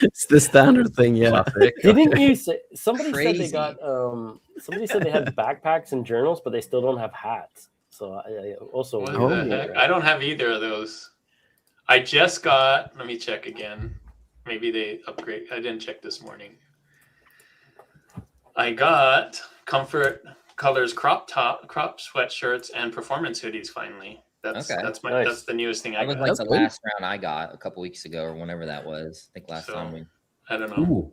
It's the standard thing, yeah. Classic. Didn't you say somebody said they Crazy. got somebody said they had backpacks and journals, but they still don't have hats. So I also What Oh. the heck? I don't have either of those. I just got. Let me check again. Maybe they upgrade. I didn't check this morning. I got Comfort Colors crop sweatshirts and performance hoodies. Finally, that's Okay. that's my Nice. that's the newest thing I That was got. like That's the good. last round I got a couple weeks ago or whenever that was. I think last So- time we. I don't know. Ooh.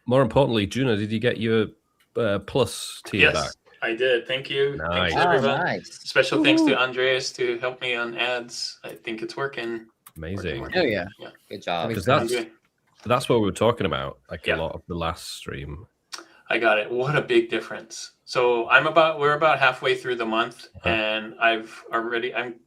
More importantly, Juno, did you get your plus tier Yes, back? I did. Thank you. Nice. Thanks Oh, everyone. nice. Special thanks to Andreas to help me on ads. I think it's working. Amazing. Oh yeah. Good job. Because I'm that's doing- that's what we were talking about, like Yeah. a lot of the last stream. I got it. What a big difference. So we're about halfway through the month, and I'm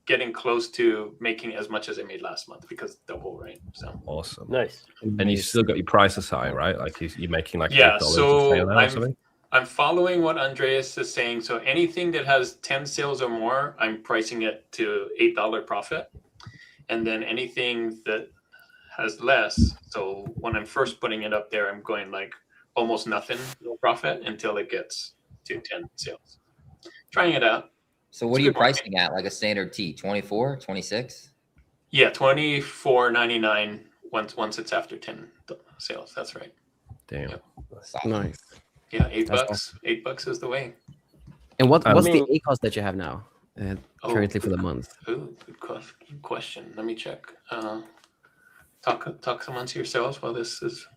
getting close to making as much as I made last month because double, right? So Awesome. nice. And you still got your prices high, right? Like you're making like Yeah, $8 a so sale now or something? I'm following what Andreas is saying. So anything that has 10 sales or more, I'm pricing it to $8 profit. And then anything that has less, so when I'm first putting it up there, I'm going like almost nothing, no profit until it gets to 10 sales. Trying it out. So what It's are you good marketing. pricing at? Like a standard tee? 24, 26? Yeah, $24.99 once it's after 10 sales. That's right. Damn. Yeah. Nice. Yeah, $8. That's $8 is the way. And what's I the mean- ACOS that you have now currently for the month? Ooh, good question. Let me check. Talk amongst yourselves while this is.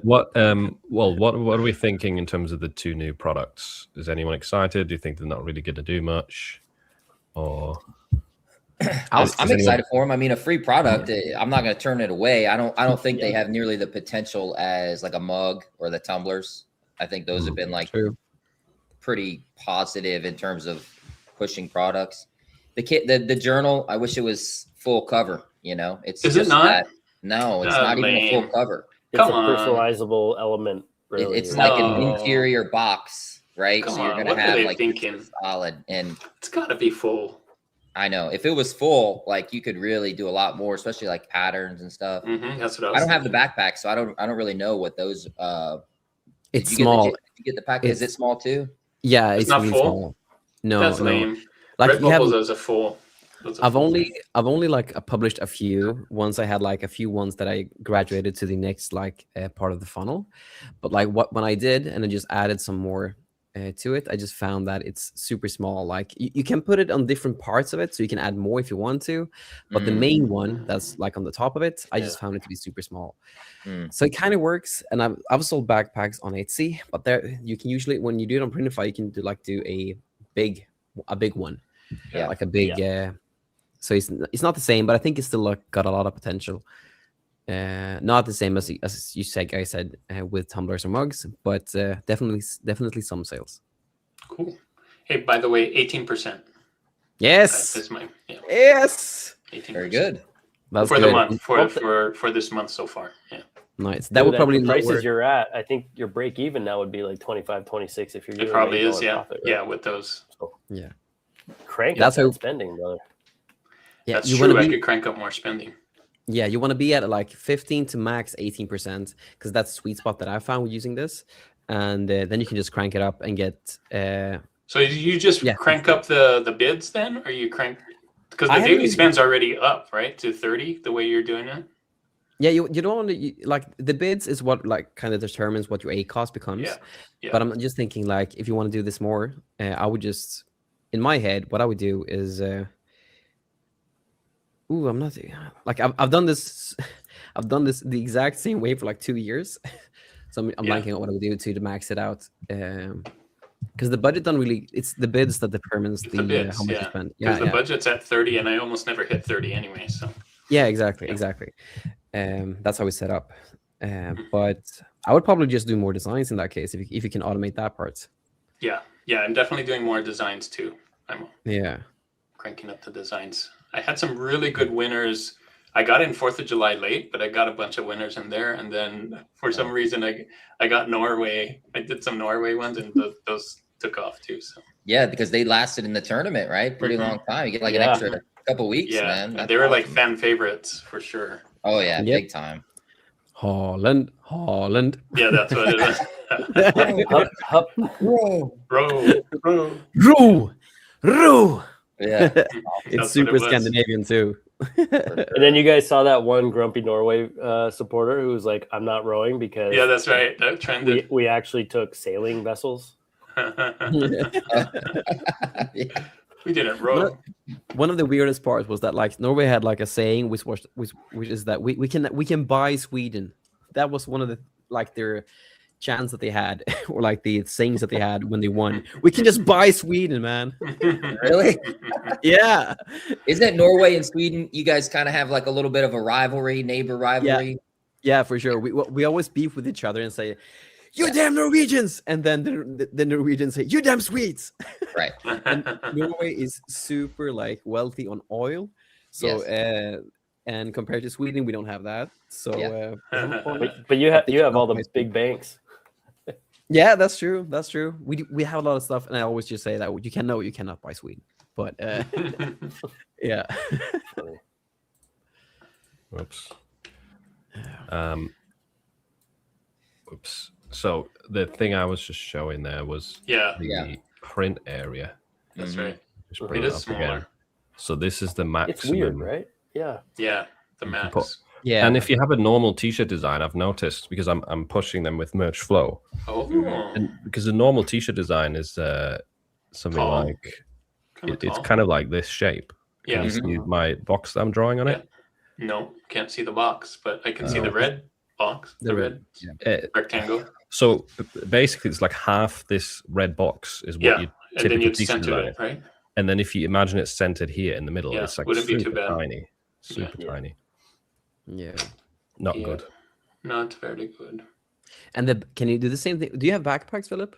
What what are we thinking in terms of the two new products? Is anyone excited? Do you think they're not really going to do much? Or I'm Is anyone- excited for them. I mean, a free product. I'm not going to turn it away. I don't think they have nearly the potential as like a mug or the tumblers. I think those have been like True. pretty positive in terms of pushing products. The journal. I wish it was full cover. You know, it's Is it just not? that. No, it's not even a full lame. cover. It's Come a on. personalizable element. Really. It's like an No. interior box, right? Come so you're on, going what to are have they like thinking? solid. And It's got to be full. I know if it was full, like you could really do a lot more, especially like patterns and stuff. That's what I was. I don't have the thinking. backpack, so I don't really know what those. It's did you small. Did you get the pack? Is it small too? Yeah, It's it's not really full? small. No, That's no. lame. Like Red you have, Bubbles is a full. I've only like published a few. Once I had like a few ones that I graduated to the next like part of the funnel, but like when I did and I just added some more to it, I just found that it's super small. Like you can put it on different parts of it, so you can add more if you want to. But the main one that's like on the top of it, I just found it to be super small. So it kind of works. And I've sold backpacks on Etsy, but there you can usually when you do it on Printify, you can do a big one, Yeah. like a big. So it's not the same, but I think it's still like got a lot of potential. Not the same as you said, guys said with tumblers or mugs, but definitely some sales. Cool. Hey, by the way, 18%. Yes, That's my yes, 18%. Very good. that's For good. the month, for this month so far. Yeah. Nice. That would Dude, at probably the prices lower. you're at. I think your break even now would be like 25, 26 if you're It doing probably $8 is. Yeah. profit, right? Yeah. With those. Yeah, Crank That's up how- that spending, brother. yeah. That's You true. want I to be could crank up more spending. Yeah, you want to be at like 15 to max 18% because that's the sweet spot that I found with using this, and then you can just crank it up and get. So you just Yeah. crank up the bids then, or you crank because I the haven't daily really- spend's already up, right, to 30. The way you're doing it. Yeah, you don't want to like the bids is what like kind of determines what your A cost becomes. Yeah. Yeah. But I'm just thinking like if you want to do this more, I would just in my head what I would do is. I'm not like I've done this. I've done this the exact same way for like 2 years, so I'm Yeah. blanking on what I would do to max it out. Because the budget don't really. It's the bids that determines It's the bids, how much you yeah. spend. Because Yeah, the budget's at 30, and I almost never hit 30 anyway. So yeah, exactly, Yeah. exactly. That's how we set up. But I would probably just do more designs in that case if you can automate that part. yeah, I'm definitely doing more designs too. I'm Yeah. cranking up the designs. I had some really good winners. I got in 4th of July late, but I got a bunch of winners in there. And then for some reason, I got Norway. I did some Norway ones, and those took off too. So Yeah, because they lasted in the tournament, right? Pretty Mhm. long time. You get like an Yeah. extra couple weeks, yeah, man. and That's they were like awesome. fan favorites for sure. Oh yeah, Yep. big time. Holland. Yeah, that's what it is. Hup, hup. Row. Roo. Yeah. It's That's super what it was. Scandinavian too. And then you guys saw that one grumpy Norway supporter who was like, "I'm not rowing because Yeah, that's right. That trended. we actually took sailing vessels." We didn't row. One of the weirdest parts was that like Norway had like a saying which is that we can buy Sweden. That was one of the like their chants that they had or like the sayings that they had when they won. We can just buy Sweden, man. Really? Yeah. Isn't Norway and Sweden? You guys kind of have like a little bit of a rivalry, neighbor rivalry. Yeah, for sure. We always beef with each other and say, "You damn Norwegians," and then the Norwegians say, "You damn Swedes." Right. And Norway is super like wealthy on oil, so and compared to Sweden, we don't have that. So But you have all the big banks. yeah, that's true. That's true. We have a lot of stuff, and I always just say that you cannot buy Sweden, but yeah. Whoops. Oops. So the thing I was just showing there was Yeah, the print area. that's Mhm. right. Just bring It it is up smaller. again. So this is the maximum. It's weird, right? Yeah. Yeah, the can max. put- Yeah, And if you have a normal t-shirt design, I've noticed because I'm pushing them with Merch Flow, Oh, and because the normal t-shirt design is something Tall. like kinda it's tall. kind of like this shape. Yeah. Can you see my box that I'm drawing on it? No, can't see the box, but I can see Oh. the red box, the red rectangle. So basically, it's like half this red box is what Yeah, you and then typically you'd t-shirt center design it, right? and then if you imagine it's centered here in the middle, Yeah, it's like wouldn't be too super bad. tiny, super Yeah. tiny. yeah. Not Yeah. good. Not very good. And can you do the same thing? Do you have backpacks, Philip?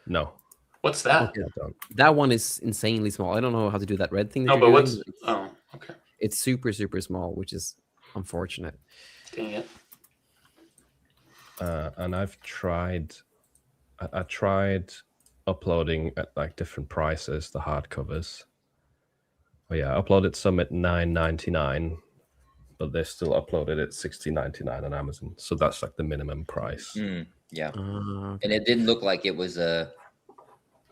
No, What's that? Okay. I don't. That one is insanely small. I don't know how to do that red thing. That No, you're but doing, what's? but it's- Oh, okay. It's super small, which is unfortunate. Dang it. And I've tried. I tried uploading at like different prices the hardcovers. Oh yeah, I uploaded some at $9.99, but they're still uploaded at $16.99 on Amazon. So that's like the minimum price. Yeah. Okay. And it didn't look like it was a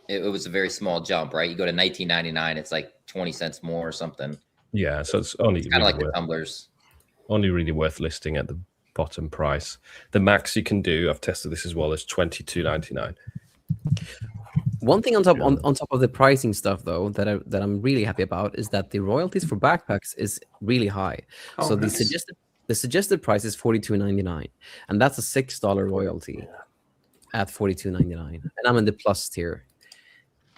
very small jump, right? You go to 19.99, it's like 20 cents more or something. Yeah, so it's only Kind of really like the worth, tumblers. only really worth listing at the bottom price. The max you can do, I've tested this as well, is $22.99. One thing on top of the pricing stuff though that I'm really happy about is that the royalties for backpacks is really high. Oh, So nice. the suggested price is $42.99, and that's a $6 royalty at $42.99, and I'm in the plus tier.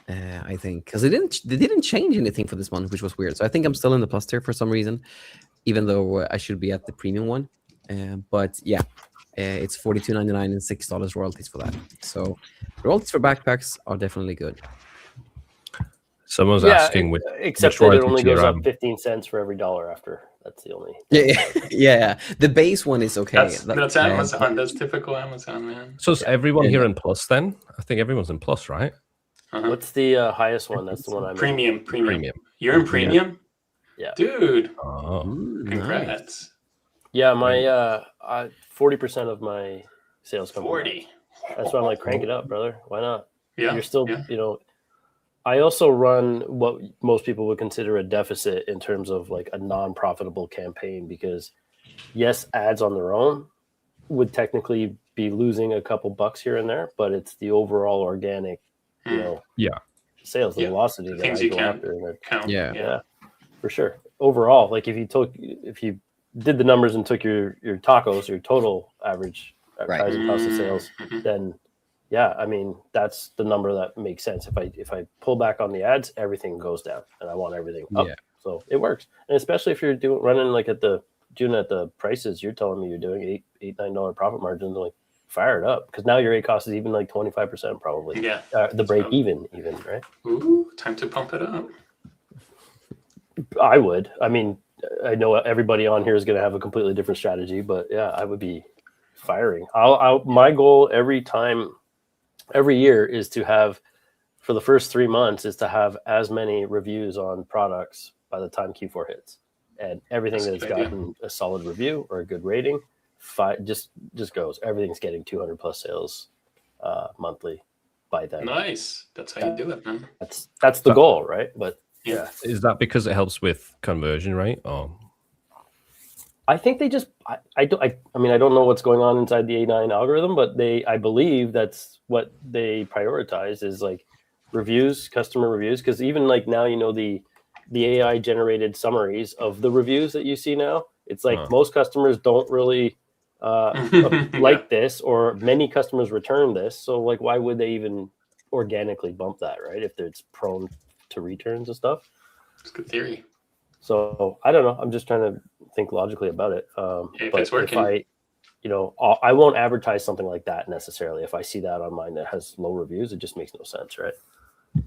I think because they didn't change anything for this one, which was weird. So I think I'm still in the plus tier for some reason, even though I should be at the premium one. But yeah, it's $42.99 and $6 royalties for that. So royalties for backpacks are definitely good. Someone's asking which except which that it royalty only tier goes up I'm- 15 cents for every dollar after. That's the only. Yeah. The base one is okay. That's Amazon. That's typical Amazon, man. So is everyone Yeah. here in plus then? I think everyone's in plus, right? Uh-huh. What's the highest one? That's the one I'm in. Premium. Premium. You're in premium? Yeah. Dude, Oh, Ooh, nice. congrats. Yeah, my 40% of my sales come from 40. that. That's why I'm like, crank it up, brother. Why not? Yeah. You're still, yeah. I also run what most people would consider a deficit in terms of like a non-profitable campaign because yes, ads on their own would technically be losing a couple bucks here and there, but it's the overall organic, Yeah. sales, the Yeah. velocity The that things I you go can after. And count. Yeah. yeah, for sure. Overall, like if you did the numbers and took your tacos, your total average advertising cost of sales, Mhm. then yeah, I mean that's the number that makes sense. If I pull back on the ads, everything goes down, and I want everything up. Yeah. So it works, and especially if you're running like at the prices you're telling me you're doing $8-9 profit margins, like fire it up because now your cost is even like 25% probably. Yeah. The break So- even right. Ooh, time to pump it up. I would. I mean, I know everybody on here is going to have a completely different strategy, but yeah, I would be firing. My goal every year is to have, for the first 3 months, is to have as many reviews on products by the time Q4 hits. and everything That's a that's good idea. gotten a solid review or a good rating, just goes. Everything's getting 200 plus sales monthly by then. Nice. That's how you do it, man. That's the goal, right? But Yeah. Is that because it helps with conversion rate? Or I think they just I mean I don't know what's going on inside the A9 algorithm, but I believe that's what they prioritize is like reviews, customer reviews, because even like now the AI generated summaries of the reviews that you see now, it's like most customers don't really like this, or many customers return this, so like why would they even organically bump that, right, if it's prone to returns and stuff? It's good theory. So I don't know. I'm just trying to think logically about it. If but it's working. I won't advertise something like that necessarily. If I see that on mine that has low reviews, it just makes no sense, right? I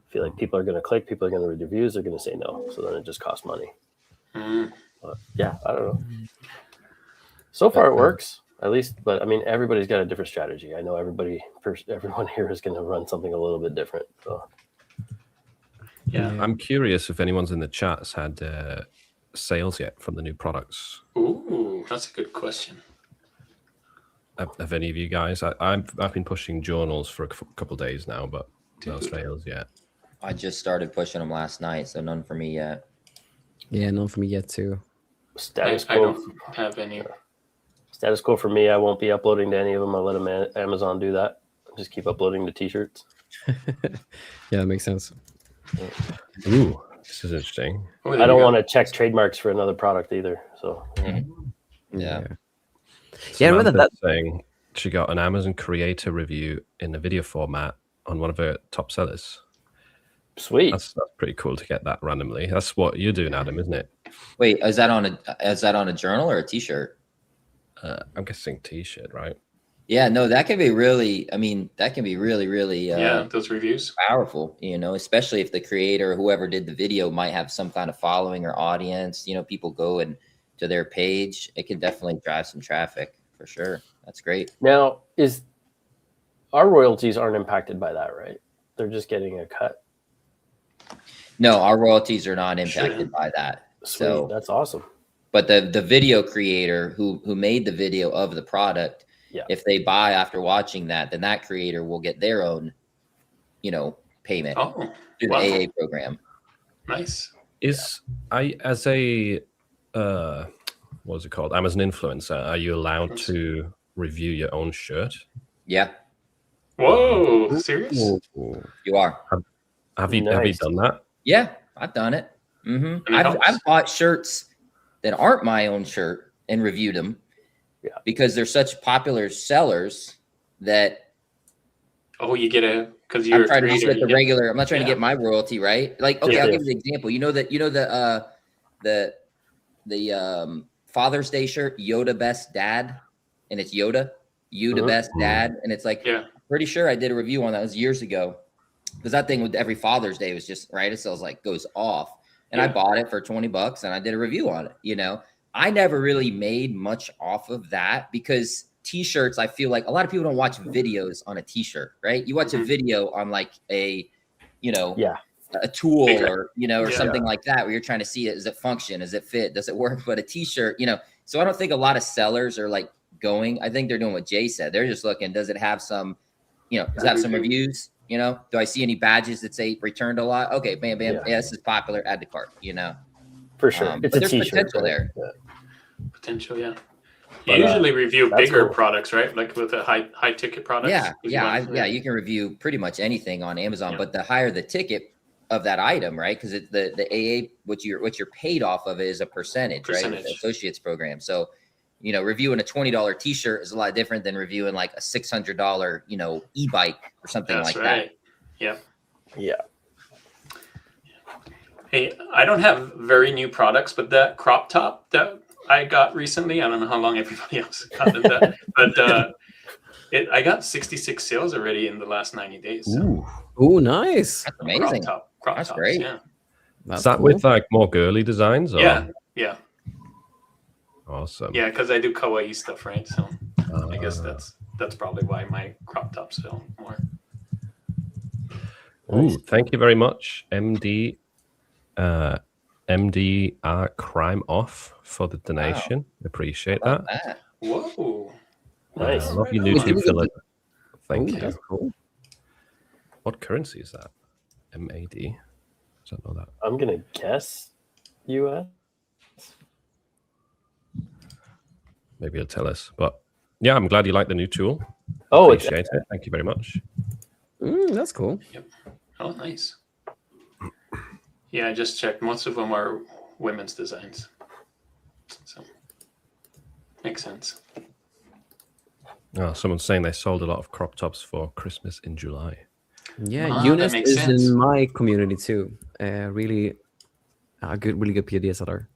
feel like people are going to click, people are going to read reviews, they're going to say no. So then it just costs money. But yeah, I don't know. So far it works, at least. But I mean, everybody's got a different strategy. I know everyone here is going to run something a little bit different. So. Yeah. I'm curious if anyone's in the chat's had sales yet from the new products. Ooh, that's a good question. Have any of you guys? I've been pushing journals for a couple of days now, but no sales yet. I just started pushing them last night, so none for me yet. Yeah, none for me yet too. Status I quo. don't have any. Status quo for me. I won't be uploading to any of them. I'll let Amazon do that. Just keep uploading the t-shirts. Yeah, that makes sense. Ooh, this is interesting. Oh, I don't want to check trademarks for another product either. So Yeah. Yeah, I remember Samantha's saying she got an Amazon creator review in a video format on one of her top sellers. sweet. That's pretty cool to get that randomly. That's what you're doing, Adam, isn't it? Wait, is that on a journal or a t-shirt? I'm guessing t-shirt, right? Yeah, no, that can be really, that can be really, really yeah, those reviews. powerful, especially if the creator, whoever did the video, might have some kind of following or audience, people go and to their page. It can definitely drive some traffic for sure. That's great. Now, our royalties aren't impacted by that, right? They're just getting a cut. No, our royalties are not impacted by that. Sweet. So That's awesome. but the video creator who made the video of the product, if they buy after watching that, then that creator will get their own, payment through the AA program. Nice. As a what's it called? Amazon influencer, are you allowed to review your own shirt? Yeah, Whoa, serious? you are. Have you done that? Yeah, I've done it. I've bought shirts that aren't my own shirt and reviewed them because they're such popular sellers that you get because you're I'm trying to just get the regular. I'm not trying to Yeah. get my royalty, right? Like, okay, I'll give you an example. The Father's Day shirt, Yoda Best Dad, and it's Yoda, you the best dad, and it's like, pretty sure I did a review on that. It was years ago, because that thing with every Father's Day was just right. It sells like goes off, and I bought it for $20, and I did a review on it. I never really made much off of that because t-shirts, I feel like a lot of people don't watch videos on a t-shirt, right? You watch a video on like a tool or something like that, where you're trying to see it. Does it function? Does it fit? Does it work? But a t-shirt, so I don't think a lot of sellers are like going, I think they're doing what Jay said. They're just looking, does it have some, does it have some reviews? Do I see any badges that say returned a lot? Okay, bam, bam. Yeah, this is popular. Add to cart, For sure. It's a t-shirt. Potential there. Potential, yeah. You usually review bigger products, right? Like with a high ticket products. Yeah. You can review pretty much anything on Amazon, but the higher the ticket of that item, right? Because it's the AA, what you're paid off of is a percentage, right? The associates program. So, reviewing a $20 t-shirt is a lot different than reviewing like a $600, e-bike or something that. Yeah. Yeah. Hey, I don't have very new products, but that crop top that I got recently, I don't know how long everybody else got that, but I got 66 sales already in the last 90 days. So. Ooh, nice. That's amazing. Crop That's tops, great. Yeah. Is that with like more girly designs? Or? Yeah. Awesome. Yeah, because I do kawaii stuff, right? So I guess that's probably why my crop tops sell more. Ooh, thank you very much, MD MDR Crime Off for the donation. Appreciate Love that. that. Whoa. Nice. I love you, Right on. YouTube Philip. Thank Oh, you. that's cool. What currency is that? MAD. I don't know that. I'm gonna guess US. Maybe he'll tell us. But yeah, I'm glad you like the new tool. Oh, it's Appreciate it. Thank you very much. That's cool. Oh, nice. Yeah, I just checked. Most of them are women's designs. So makes sense. Oh, someone's saying they sold a lot of crop tops for Christmas in July. Yeah, Ah, that Eunice makes is sense. in my community too. Really really good PDA seller.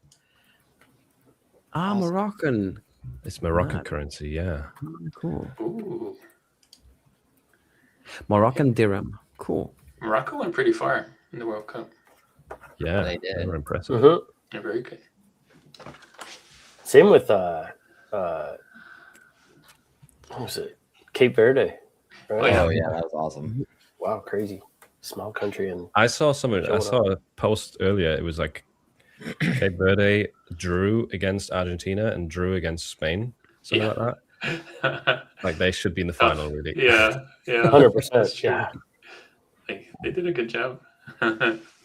Awesome. Moroccan. It's Moroccan Mad. currency, yeah. Cool. Ooh, Moroccan dirham. Cool. Morocco went pretty far in the World Cup. Yeah, They did. were impressive. Mhm. They're very good. Same with what was it? Cape Verde. Right? Oh, yeah. Oh yeah, that was awesome. Wow, crazy. Small country and I saw something. I Showing saw a post earlier. It was like Cape Verde drew against Argentina and drew against Spain, something Yeah. like that. Like they should be in the final, really. Yeah, yeah. 100%. That's true. Yeah. They did a good job.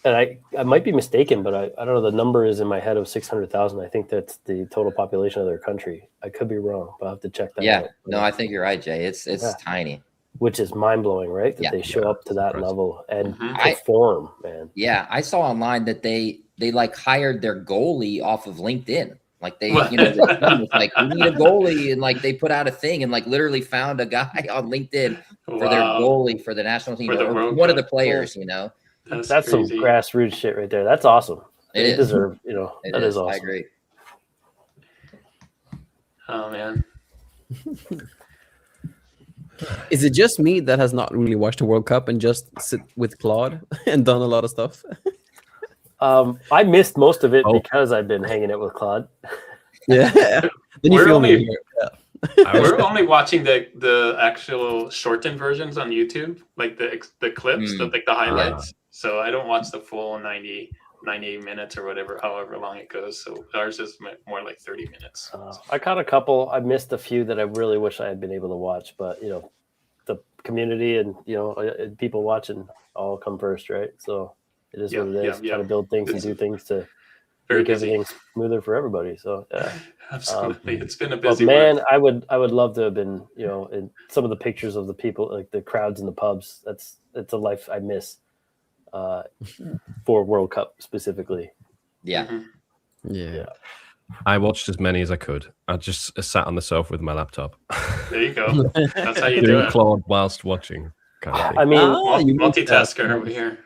And I might be mistaken, but I don't know. The number is in my head of 600,000. I think that's the total population of their country. I could be wrong, but I'll have to check that Yeah, out. no, I think you're right, Jay. It's Yeah. tiny. Which is mind blowing, right? That Yeah. they show Yeah, up to that impressive. level and Mhm. perform, man. Yeah, I saw online that they like hired their goalie off of LinkedIn. Like they, What? you know, the team was like, we need a goalie, and like they put out a thing and like literally found a guy on LinkedIn for their Wow, goalie for the national team For the or World one of Cup. the players. You know, That's some crazy. grassroots shit right there. That's awesome. it They is. deserve, It that is I awesome. agree. Oh man. Is it just me that has not really watched the World Cup and just sit with Claude and done a lot of stuff? I missed most of it Oh. because I've been hanging out with Claude. Yeah. Then you We're feel only- me here. I was, We're only watching the actual shortened versions on YouTube, like the clips, Mm. like the highlights. So I don't watch the full 90 minutes or whatever, however long it goes. So ours is more like 30 minutes. I caught a couple. I missed a few that I really wish I had been able to watch, but the community and people watching all come first, right? So it is Yeah, what it is. yeah, Try to build things and It's do things to Very make busy. everything smoother for everybody. So yeah. Absolutely. It's been a But busy man, month. I would love to have been, in some of the pictures of the people, like the crowds in the pubs. It's a life I miss for World Cup specifically. Yeah, Mhm. Yeah. I watched as many as I could. I just sat on the sofa with my laptop, There you go. That's how you do doing it. Claude whilst watching. Kind of thing. I mean, you Multitasker over here.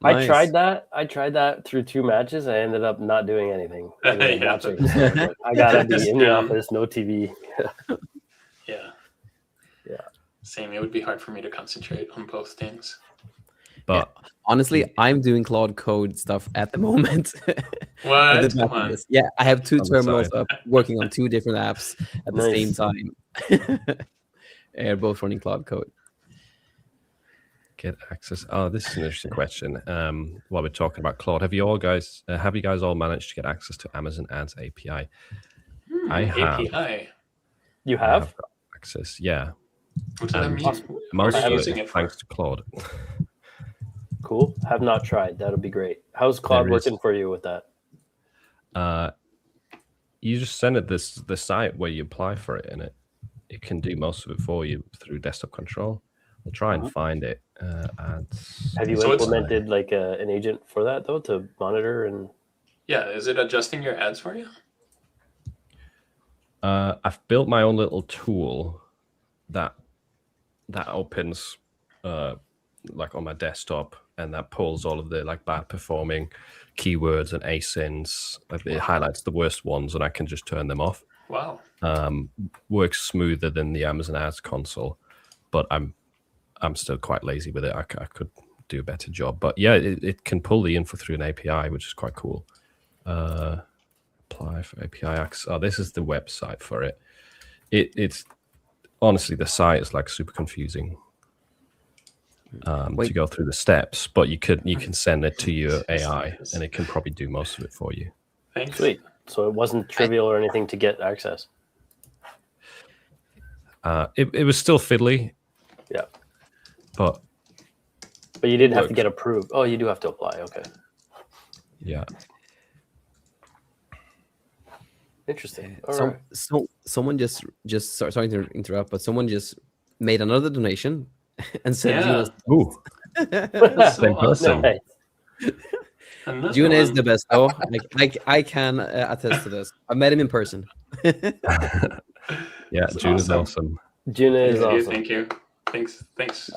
I tried that through 2 matches. I ended up not doing anything. I mean, Yeah. watching. So I was like, I gotta be in the Yeah. office, no TV. Yeah. Yeah. Same. It would be hard for me to concentrate on both things. But Honestly, I'm doing Claude Code stuff at the moment. What? With the Come on. Mac OS. Yeah, I have 2 On the terminals side. up working on 2 different apps at the same Nice. time. They're both running Claude Code. get access. Oh, this is an interesting question. While we're talking about Claude, have you guys all managed to get access to Amazon Ads API? I have. API. You I have? got access. Yeah, What does that mean? Awesome. most What are of you it using is it for? thanks to Claude. Cool. Have not tried. That'll be great. How's Claude There is- working for you with that? You just send it the site where you apply for it, and it can do most of it for you through desktop control. I'll try and find it. Ads. Have you So it's- implemented like an agent for that though to monitor and? Yeah. Is it adjusting your ads for you? I've built my own little tool that opens like on my desktop, and that pulls all of the like bad performing keywords and asins. Like it highlights the worst ones, and I can just turn them off. Wow. Works smoother than the Amazon Ads console, but I'm still quite lazy with it. I could do a better job, but yeah, it can pull the info through an API, which is quite cool. Apply for API access. Oh, this is the website for it. It's honestly, the site is like super confusing. to go through the steps, but you can send it to your AI, and it can probably do most of it for you. Thanks. Sweet. So it wasn't trivial or anything to get access. It was still fiddly. Yeah. But you didn't have to get approved. Oh, you do have to apply. Okay. Yeah. Interesting. So someone just sorry to interrupt, but someone just made another donation and said, Yeah. Ooh. Same person. Nice. Another Juna is one. the best. Oh, I can attest to this. I met him in person. Yeah, That's June is awesome. awesome. Juna is Thank you. awesome. Thank you. Thanks.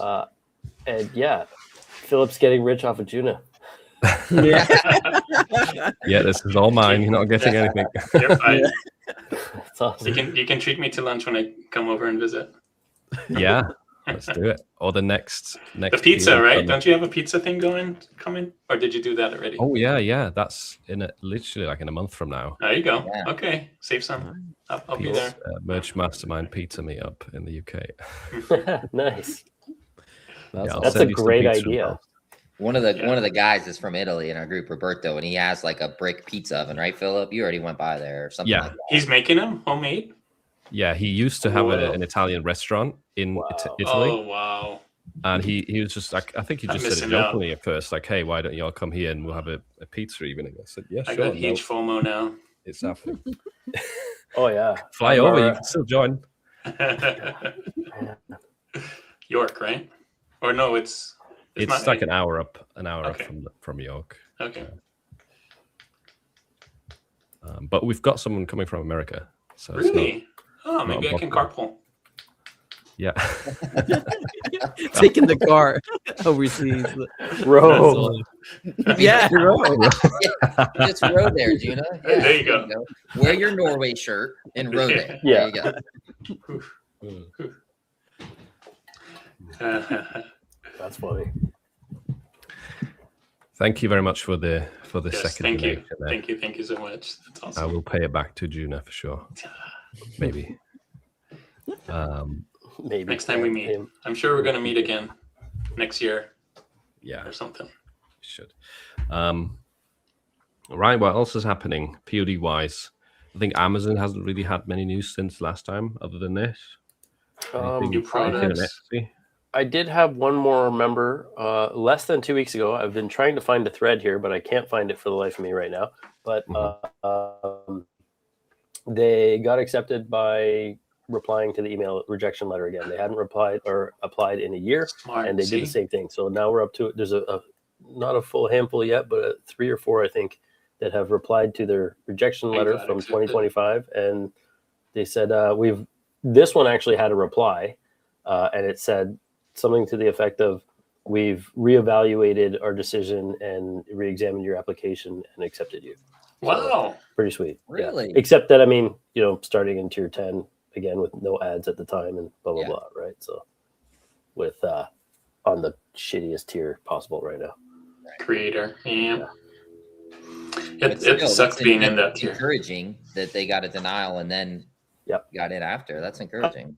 And yeah, Philip's getting rich off of Juna. Yeah. Yeah, this is all mine. You're not getting anything. You're fine. That's awesome. You can treat me to lunch when I come over and visit. Yeah, let's do it. Or the next The pizza, right? Don't you have a pizza thing coming? Or did you do that already? Oh yeah. That's literally like in a month from now. There you go. Yeah. Okay, save some. I'll be Pizza, there. Merch Mastermind Pizza Meetup in the UK. Nice. Yeah, I'll That's send a you some great pizza idea. as One of the guys is from Italy in our group, Roberto, and he has like a brick pizza oven, right, Philip? You already went by there or something. Yeah. Like that. He's making them homemade. Yeah, he used to have Wow. an Italian restaurant in Wow. Italy, Oh wow. and he was just like, I think he I'm just said it missing out. jokingly at first, like, "Hey, why don't you all come here and we'll have a pizza evening?" I said, "Yeah, I sure." got huge FOMO now. It's happening. Oh yeah. Fly I'm over, our- you can still join. York, right? Or no, it's It's not like an hour up Okay. from York. Okay. But we've got someone coming from America, so it's not, Really? Oh, maybe I can impossible. carpool. yeah. Taking the car overseas. Row. Yeah, Just row there, Juna. Yeah, There you go. Wear your Norway shirt and row there. Yeah. There you go. That's funny. Thank you very much for the Yes, second thank you. donation there. Thank you so much. That's I awesome. will pay it back to Juna for sure. Maybe. Maybe Next time we meet. him. I'm sure we're gonna meet again next year Yeah, or something. should. Right, what else is happening POD wise? I think Amazon hasn't really had many news since last time, other than this. New Anything in products. Etsy? I did have one more member less than 2 weeks ago. I've been trying to find a thread here, but I can't find it for the life of me right now. But they got accepted by replying to the email rejection letter again. They hadn't replied or applied in a year, Smart. and they did the same thing. So now we're up to there's a not a full handful yet, but 3 or 4 I think that have replied to their rejection Thank letter God, from accepted. 2025, and they said this one actually had a reply, and it said something to the effect of, "We've reevaluated our decision and re-examined your application and accepted you." Wow. Pretty sweet. Yeah. Really? Except that, I mean, starting in tier 10 again with no ads at the time and blah, blah, Yeah. blah. Right. So with, on the shittiest tier possible right now. Creator. Yeah. But It still, sucks that's being in that tier. Encouraging that they got a denial and then Yep. got it after. That's encouraging.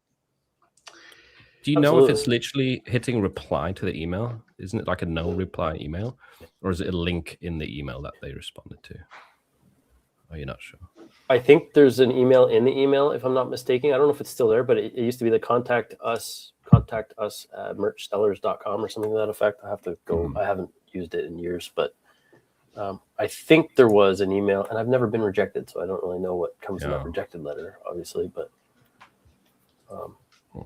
Do you know if it's Absolutely. literally hitting reply to the email? Isn't it like a no reply email? Or is it a link in the email that they responded to? Are you not sure? I think there's an email in the email, if I'm not mistaken. I don't know if it's still there, but it used to be the contact us at merchsellers.com or something to that effect. I have to go. I haven't used it in years, but I think there was an email, and I've never been rejected, so I don't really know what comes in Yeah. that rejected letter, obviously. But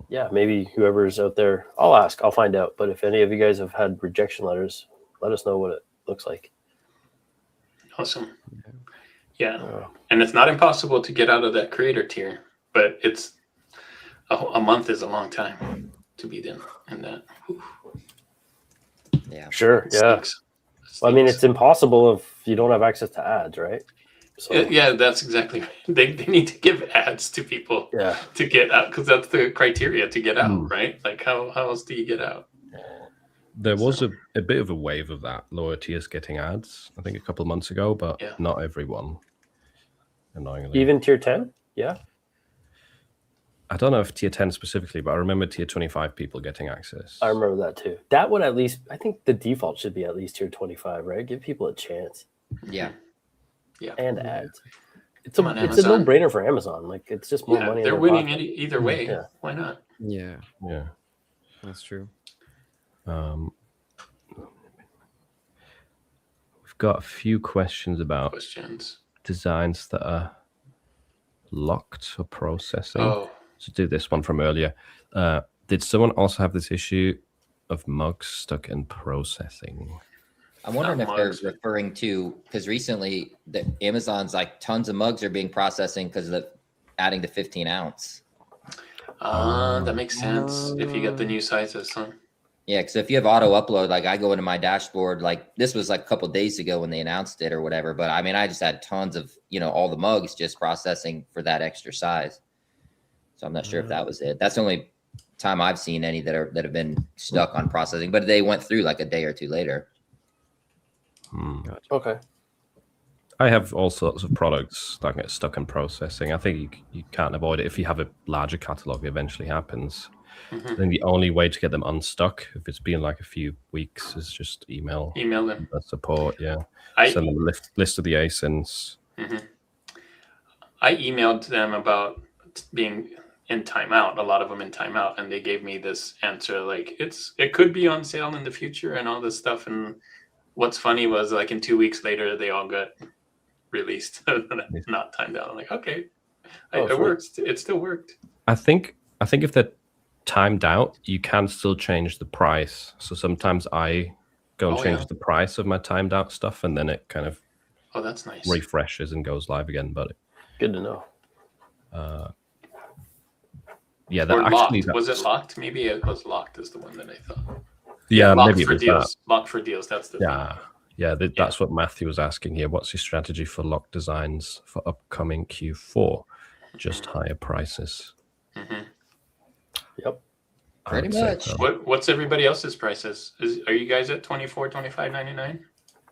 yeah, maybe whoever's out there, I'll ask, I'll find out. But if any of you guys have had rejection letters, let us know what it looks like. Awesome. Yeah. And it's not impossible to get out of that creator tier, but it's a month is a long time to be in that. Whew. Yeah. Sure. It Yeah. stinks. It Well, I mean, stinks. it's impossible if you don't have access to ads, right? So Yeah, that's exactly right. They need to give ads to people yeah. to get out, because that's the criteria to get out, right? Like how else do you get out? There was a bit of a wave of that. Lower tiers getting ads, I think a couple of months ago, but Yeah. not everyone. Annoyingly. Even tier 10? Yeah. I don't know if tier 10 specifically, but I remember tier 25 people getting access. I remember that too. That would at least, I think the default should be at least tier 25, right? Give people a chance. Yeah. Yeah. And ads. It's Come on, a Amazon. no-brainer for Amazon. Like it's just more Yeah, money. in they're their winning pocket. either way. Yeah. Why not? Yeah, Yeah. that's true. We've got a few questions about Questions. designs that are locked for processing. Oh, To do this one from earlier. Did someone also have this issue of mugs stuck in processing? I'm wondering if Not they're mugs. referring to, because recently the Amazon's like tons of mugs are being processing because of the adding the 15 ounce. that makes sense if you get the new sizes. Huh? Yeah, because if you have auto upload, like I go into my dashboard, like this was like a couple days ago when they announced it or whatever. But I mean, I just had tons of, all the mugs just processing for that extra size. So I'm not sure if that was it. That's the only time I've seen any that have been stuck on processing, but they went through like a day or two later. Okay. I have all sorts of products that get stuck in processing. I think you can't avoid it. If you have a larger catalog, it eventually happens. Then the only way to get them unstuck, if it's been like a few weeks, is just email them. support. Yeah, I send them a list of the ASINs. I emailed them about being in timeout, a lot of them in timeout, and they gave me this answer like it could be on sale in the future and all this stuff. And what's funny was like in 2 weeks later they all got released, not timed out. I'm like, okay, it works. It still worked. I think if they're timed out, you can still change the price. So sometimes I go and change the price of my timed out stuff, and then it kind of that's nice. refreshes and goes live again. But Good to know. yeah, Or that locked. actually Was it locked? Maybe it was locked is the one that I thought. yeah, Locked maybe it for was deals. that. Locked for deals. That's the thing. That's what Matthew was asking here. What's your strategy for lock designs for upcoming Q4? Just higher prices. Yep. I would Pretty say much. so. What's everybody else's prices? Are you guys at $24, $25.99?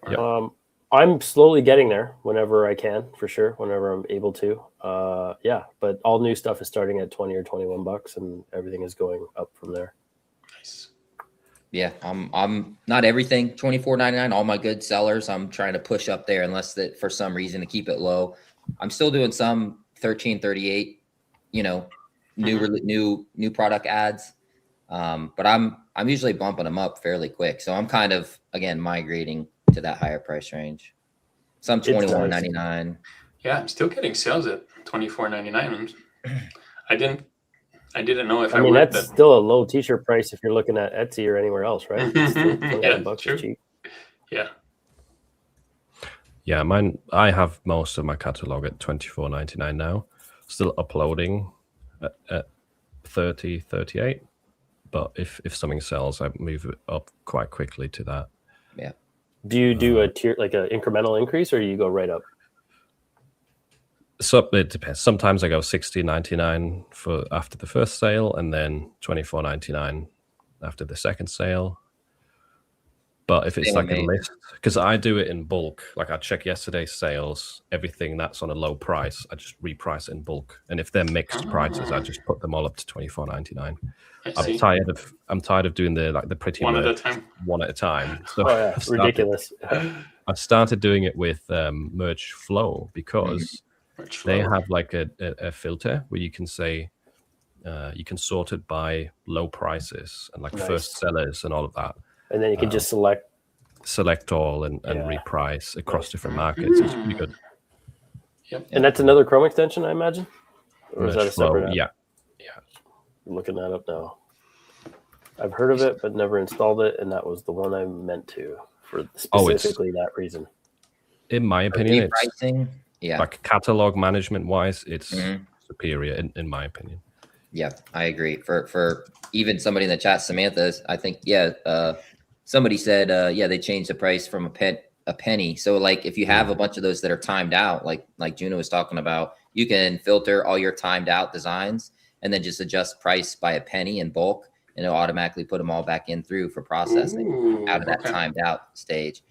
Yep. I'm slowly getting there whenever I can, for sure, whenever I'm able to. But all new stuff is starting at 20 or 21 bucks, and everything is going up from there. Nice. Yeah, I'm not everything $24.99. All my good sellers, I'm trying to push up there, unless that for some reason to keep it low. I'm still doing some $13.38, new product ads. But I'm usually bumping them up fairly quick. So I'm kind of, again, migrating to that higher price range. Some $21.99. Yeah, I'm still getting sales at $24.99. I didn't know if I mean, that's still a low t-shirt price if you're looking at Etsy or anywhere else, right? It's still 29 bucks is cheap. Yeah. Yeah, mine. I have most of my catalog at $24.99 now. Still uploading at 30, 38. But if something sells, I move it up quite quickly to that. Yeah. Do you do a tier, like an incremental increase, or you go right up? So it depends. Sometimes I go $16.99 for after the first sale, and then $24.99 after the second sale. But if it's like a list, because I do it in bulk, like I check yesterday's sales, everything that's on a low price, I just reprice it in bulk. And if they're mixed prices, I just put them all up to $24.99. I'm tired of doing the pretty one at a time. One at a time. So ridiculous. I started doing it with Merch Flow because they have like a filter where you can say you can sort it by low prices and like first sellers and all of that. And then you can just select all and reprice across different markets. It's pretty good. Yep. And that's another Chrome extension, I imagine? Or is that a separate app? Yeah. I'm looking that up now. I've heard of it, but never installed it, and that was the one I meant to for specifically that reason. In my opinion, pricing, like catalog management wise, it's superior in my opinion. Yeah, I agree. For even somebody in the chat, Samantha, I think, somebody said, they changed the price from a penny. So like if you have a bunch of those that are timed out, like Juno was talking about, you can filter all your timed out designs and then just adjust price by a penny in bulk, and it'll automatically put them all back in through for processing out of that timed out stage.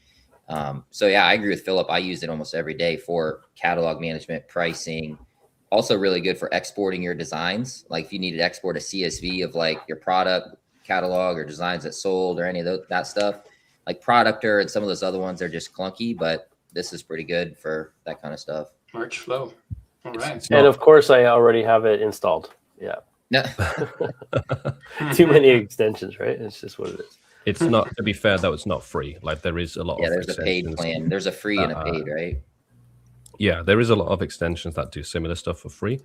I agree with Philip. I use it almost every day for catalog management, pricing, also really good for exporting your designs. Like if you needed to export a CSV of like your product catalog or designs that sold or any of that stuff, like Productor and some of those other ones are just clunky, but this is pretty good for that kind of stuff. Merch Flow. All right. And of course, I already have it installed. Yeah. No. Too many extensions, right? It's just what it is. It's not, to be fair, though, it's not free. Like there is a lot Yeah, of there's a paid extensions. plan. There's a free and a paid, right? Yeah, there is a lot of extensions that do similar stuff for free.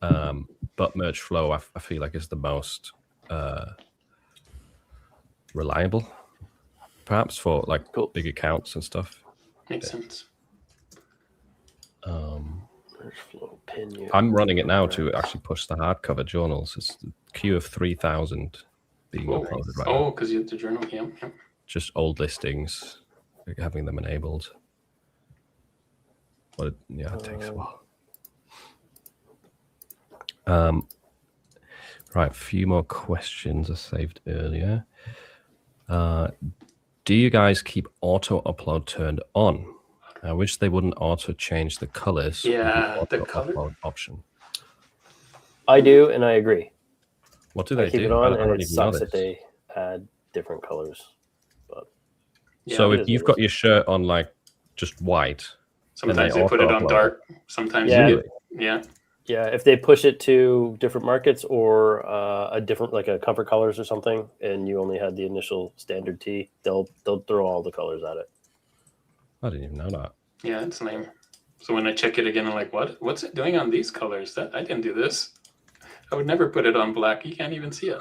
But Merch Flow, I feel like is the most reliable, perhaps for like big accounts and stuff. Makes sense. Merch Flow pin. I'm running it now to actually push the hardcover journals. It's a queue of 3,000 being uploaded right now. Oh, because you have the journal. Yeah. Just old listings, like having them enabled. But it takes a while. Right, a few more questions I saved earlier. Do you guys keep auto upload turned on? I wish they wouldn't auto change the colors. Yeah, the color color option. I do, and I agree. What do I they keep do? it on, I and don't it even know sucks that this. they add different colors. But So it if is you've what it got your shirt on like just white, Sometimes they they put it on auto-upload. dark. Sometimes Yeah. you do. Yeah. Yeah, if they push it to different markets or a different, like a comfort colors or something, and you only had the initial standard tee, they'll throw all the colors at it. I didn't even know that. Yeah, it's lame. So when I check it again, I'm like, what's it doing on these colors? I didn't do this. I would never put it on black. You can't even see it.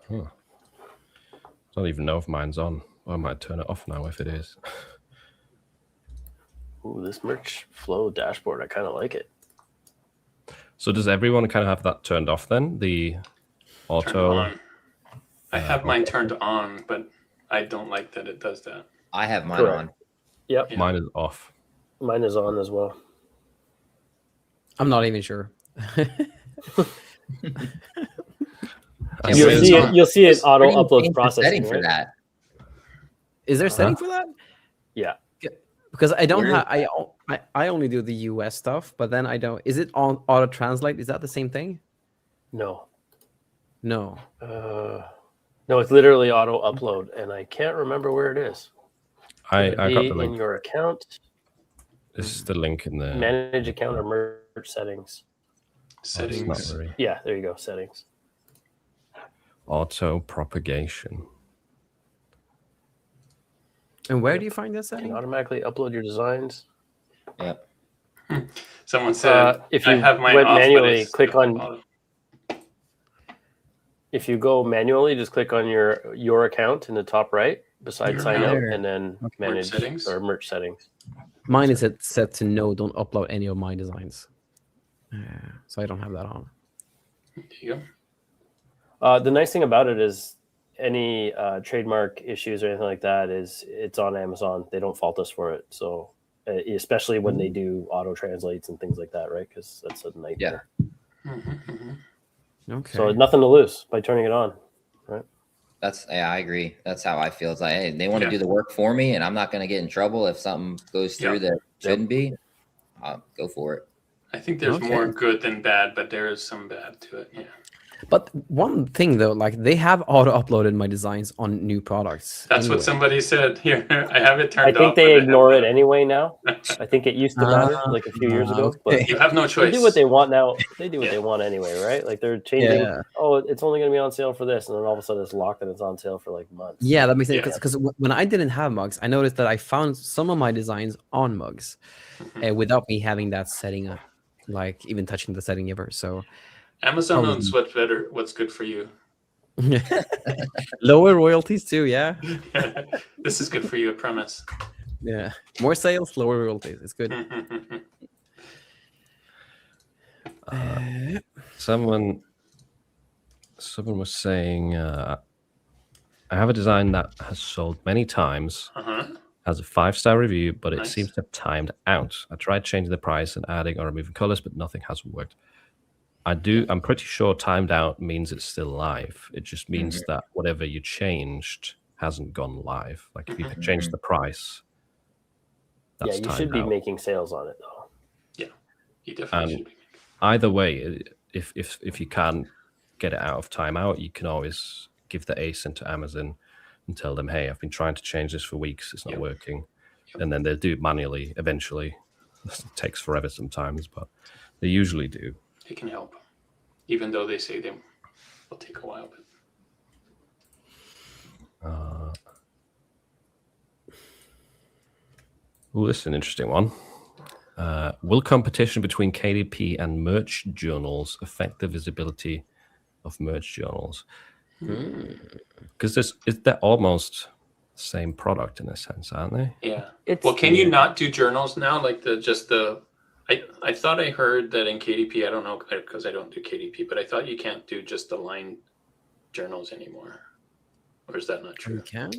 Huh. I don't even know if mine's on. I might turn it off now if it is. Ooh, this Merch Flow dashboard, I kind of like it. So does everyone kind of have that turned off then? The Turn auto. on. I have mine turned on, but I don't like that it does that. I have mine Correct. on. Yep, Yeah. Mine is off. mine is on as well. I'm not even sure. Yeah, You'll mine's see on. it. You'll see it There's auto pretty uploads fancy processing. setting for Right? that. Is there a setting for that? Yeah. Because I don't Where- have. I only do the US stuff, but then I don't. Is it on auto translate? Is that the same thing? No. No. No, it's literally auto upload, and I can't remember where it is. I Could it got be the in link. your account, This is the link in the manage account or merge settings. It's not Settings. very Yeah, there you go. Settings. auto propagation. And where do you find that You can setting? automatically upload your designs. Yeah. Someone said, If I you have mine went off, but manually, it's click still on. auto. If you go manually, just click on your account in the top right beside Your sign out, account. and then manage settings? or merch settings. Mine is set to no. Don't upload any of my designs. So I don't have that on. There you go. The nice thing about it is any trademark issues or anything like that it's on Amazon. They don't fault us for it. So especially when they do auto translates and things like that, right? Because that's a nightmare. Okay. So nothing to lose by turning it on. I agree. That's how I feel. It's like, hey, they want to Yeah. do the work for me, and I'm not going to get in trouble if something goes through that shouldn't be. Go for it. I think there's Okay. more good than bad, but there is some bad to it. Yeah. But one thing though, like they have auto uploaded my designs on new products. That's anyway. what somebody said here. I have it I turned think off. they but ignore I it anyway now. I think it used to matter like a few years ago, okay. but You have no they choice. do what they want now. They do what Yeah. they want anyway, right? Like they're changing. Yeah. Oh, it's only going to be on sale for this, and then all of a sudden it's locked and it's on sale for like months. Yeah, that makes sense. Yeah. Because when I didn't have mugs, I noticed that I found some of my designs on mugs without me having that setting up, like even touching the setting ever. So Amazon knows what's good for you. lower royalties too. Yeah. This is good for you, I promise. Yeah. More sales, lower royalties. It's good. Someone was saying, I have a design that has sold many times, has a 5-star review, but it Nice. seems to have timed out. I tried changing the price and adding or removing colors, but nothing has worked. I'm pretty sure timed out means it's still live. It just means that whatever you changed hasn't gone live. Like if you changed the price, that's you timed should be out. making sales on it though. You definitely should be. Either way, if you can't get it out of timeout, you can always give the ASIN to Amazon and tell them, hey, I've been trying to change this for weeks, it's not working. And then they'll do it manually eventually. It takes forever sometimes, but they usually do. It can help, even though they say they will take a while. But This is an interesting one. Will competition between KDP and merch journals affect the visibility of merch journals? Because they're almost the same product in a sense, aren't they? yeah. It's Well, can you not do journals now? Like I thought I heard that in KDP, I don't know because I don't do KDP, but I thought you can't do just the line journals anymore. Or is that not You true? can't.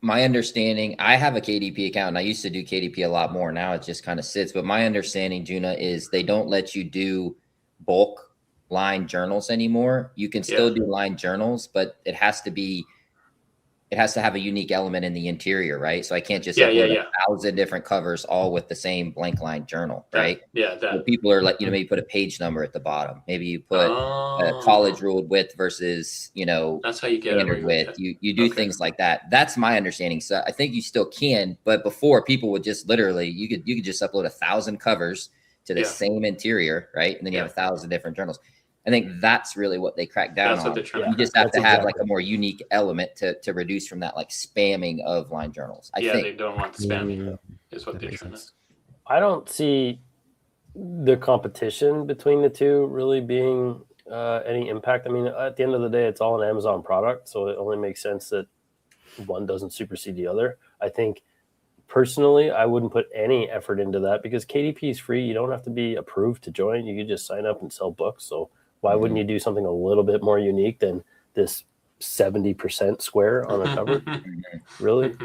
My understanding, I have a KDP account and I used to do KDP a lot more. Now it just kind of sits. But my understanding, Juna, is they don't let you do bulk line journals anymore. You can still do line journals, but it has to have a unique element in the interior, right? So I can't just upload 1,000 different covers all with the same blank line journal, right? So people are like, maybe put a page number at the bottom. Maybe you put a college ruled width versus, that's how you get standard width. You do things like that. That's my understanding. So I think you still can, but before people would just literally, you could just upload 1,000 covers to the same interior, right? And then you have 1,000 different journals. I think that's really what they cracked down on. You just have to have like a more unique element to reduce from that like spamming of line journals. I think they don't want spamming is what they're trying to. I don't see the competition between the two really being any impact. I mean, at the end of the day, it's all an Amazon product, so it only makes sense that one doesn't supersede the other. I think personally, I wouldn't put any effort into that because KDP is free. You don't have to be approved to join. You could just sign up and sell books. So why wouldn't you do something a little bit more unique than this 70% square on a cover? Really?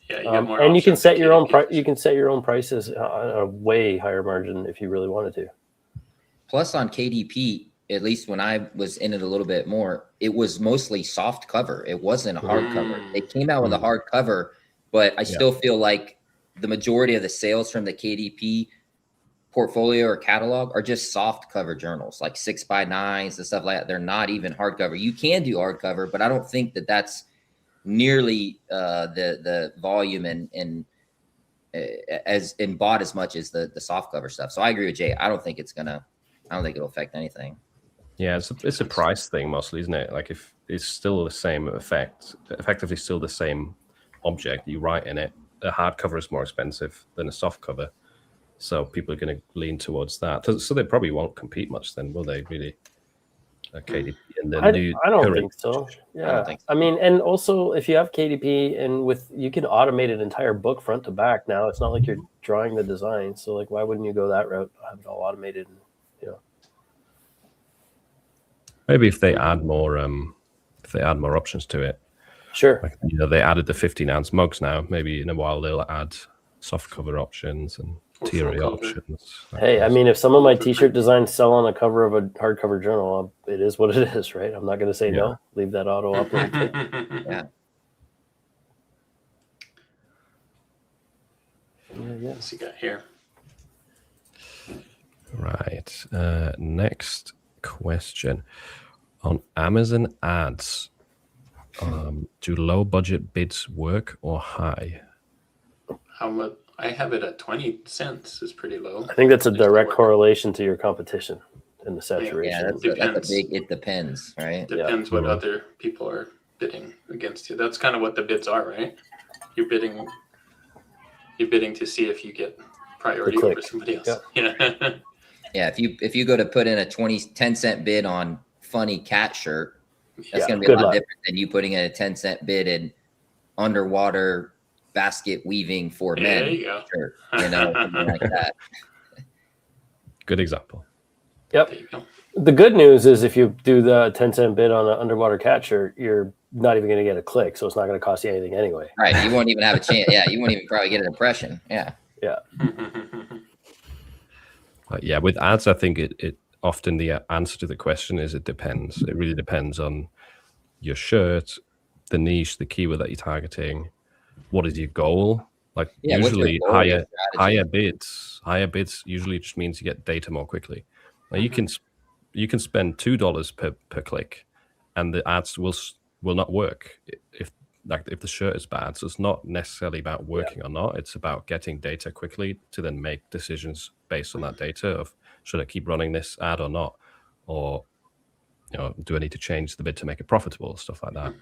Yeah, you get more and you can options set than your own KDP. you can set your own prices on a way higher margin if you really wanted to. Plus on KDP, at least when I was in it a little bit more, it was mostly soft cover. It wasn't a hard cover. They came out with a hard cover, but I still feel like the majority of the sales from the KDP portfolio or catalog are just soft cover journals, like 6x9s and stuff like that. They're not even hardcover. You can do hardcover, but I don't think that that's nearly the volume and as in bought as much as the soft cover stuff. So I agree with Jay. I don't think it'll affect anything. Yeah, it's a price thing mostly, isn't it? Like if it's still the same effectively still the same object you write in it, a hardcover is more expensive than a soft cover. So people are going to lean towards that. So they probably won't compete much then, will they? Really? KDP and then I don't think so. Yeah, I don't think so. I mean, and also if you have KDP and you can automate an entire book front to back now. It's not like you're drawing the design. So like, why wouldn't you go that route? Have it all automated. Maybe if they add more options to it. Sure. Like, they added the 15-ounce mugs now. Maybe in a while they'll add soft cover options and tier options. Hey, I mean, if some of my T-shirt designs sell on the cover of a hardcover journal, it is what it is, right? I'm not going to say no. Leave that auto upload. Yeah. What's he got here? Right. Next question. On Amazon ads, do low budget bids work or high? How much? I have it at 20 cents. Is pretty low. I think that's a direct correlation to your competition and the saturation. Yeah, that's a big. It depends, right? Depends what other people are bidding against you. That's kind of what the bids are, right? You're bidding to see if you get priority over somebody else. Yeah. Yeah, if you go to put in a 10-cent bid on funny cat shirt, that's going to be a lot different than you putting in a 10-cent bid in underwater basket weaving for men. There you go. Shirt, something like that. Good example. Yep. There you go. The good news is if you do the 10-cent bid on an underwater cat shirt, you're not even going to get a click, so it's not going to cost you anything anyway. Right. You won't even have a chance. Yeah, you won't even probably get an impression. Yeah. Yeah. Yeah, with ads, I think it often the answer to the question is it depends. It really depends on your shirt, the niche, the keyword that you're targeting. What is your goal? Like Yeah, what's your usually goal, your strategy? higher bids usually just means you get data more quickly. Now you can spend $2 per click, and the ads will not work if the shirt is bad. So it's not necessarily about working or not. It's about getting data quickly to then make decisions based on that data of should I keep running this ad or not, or do I need to change the bid to make it profitable, stuff like that.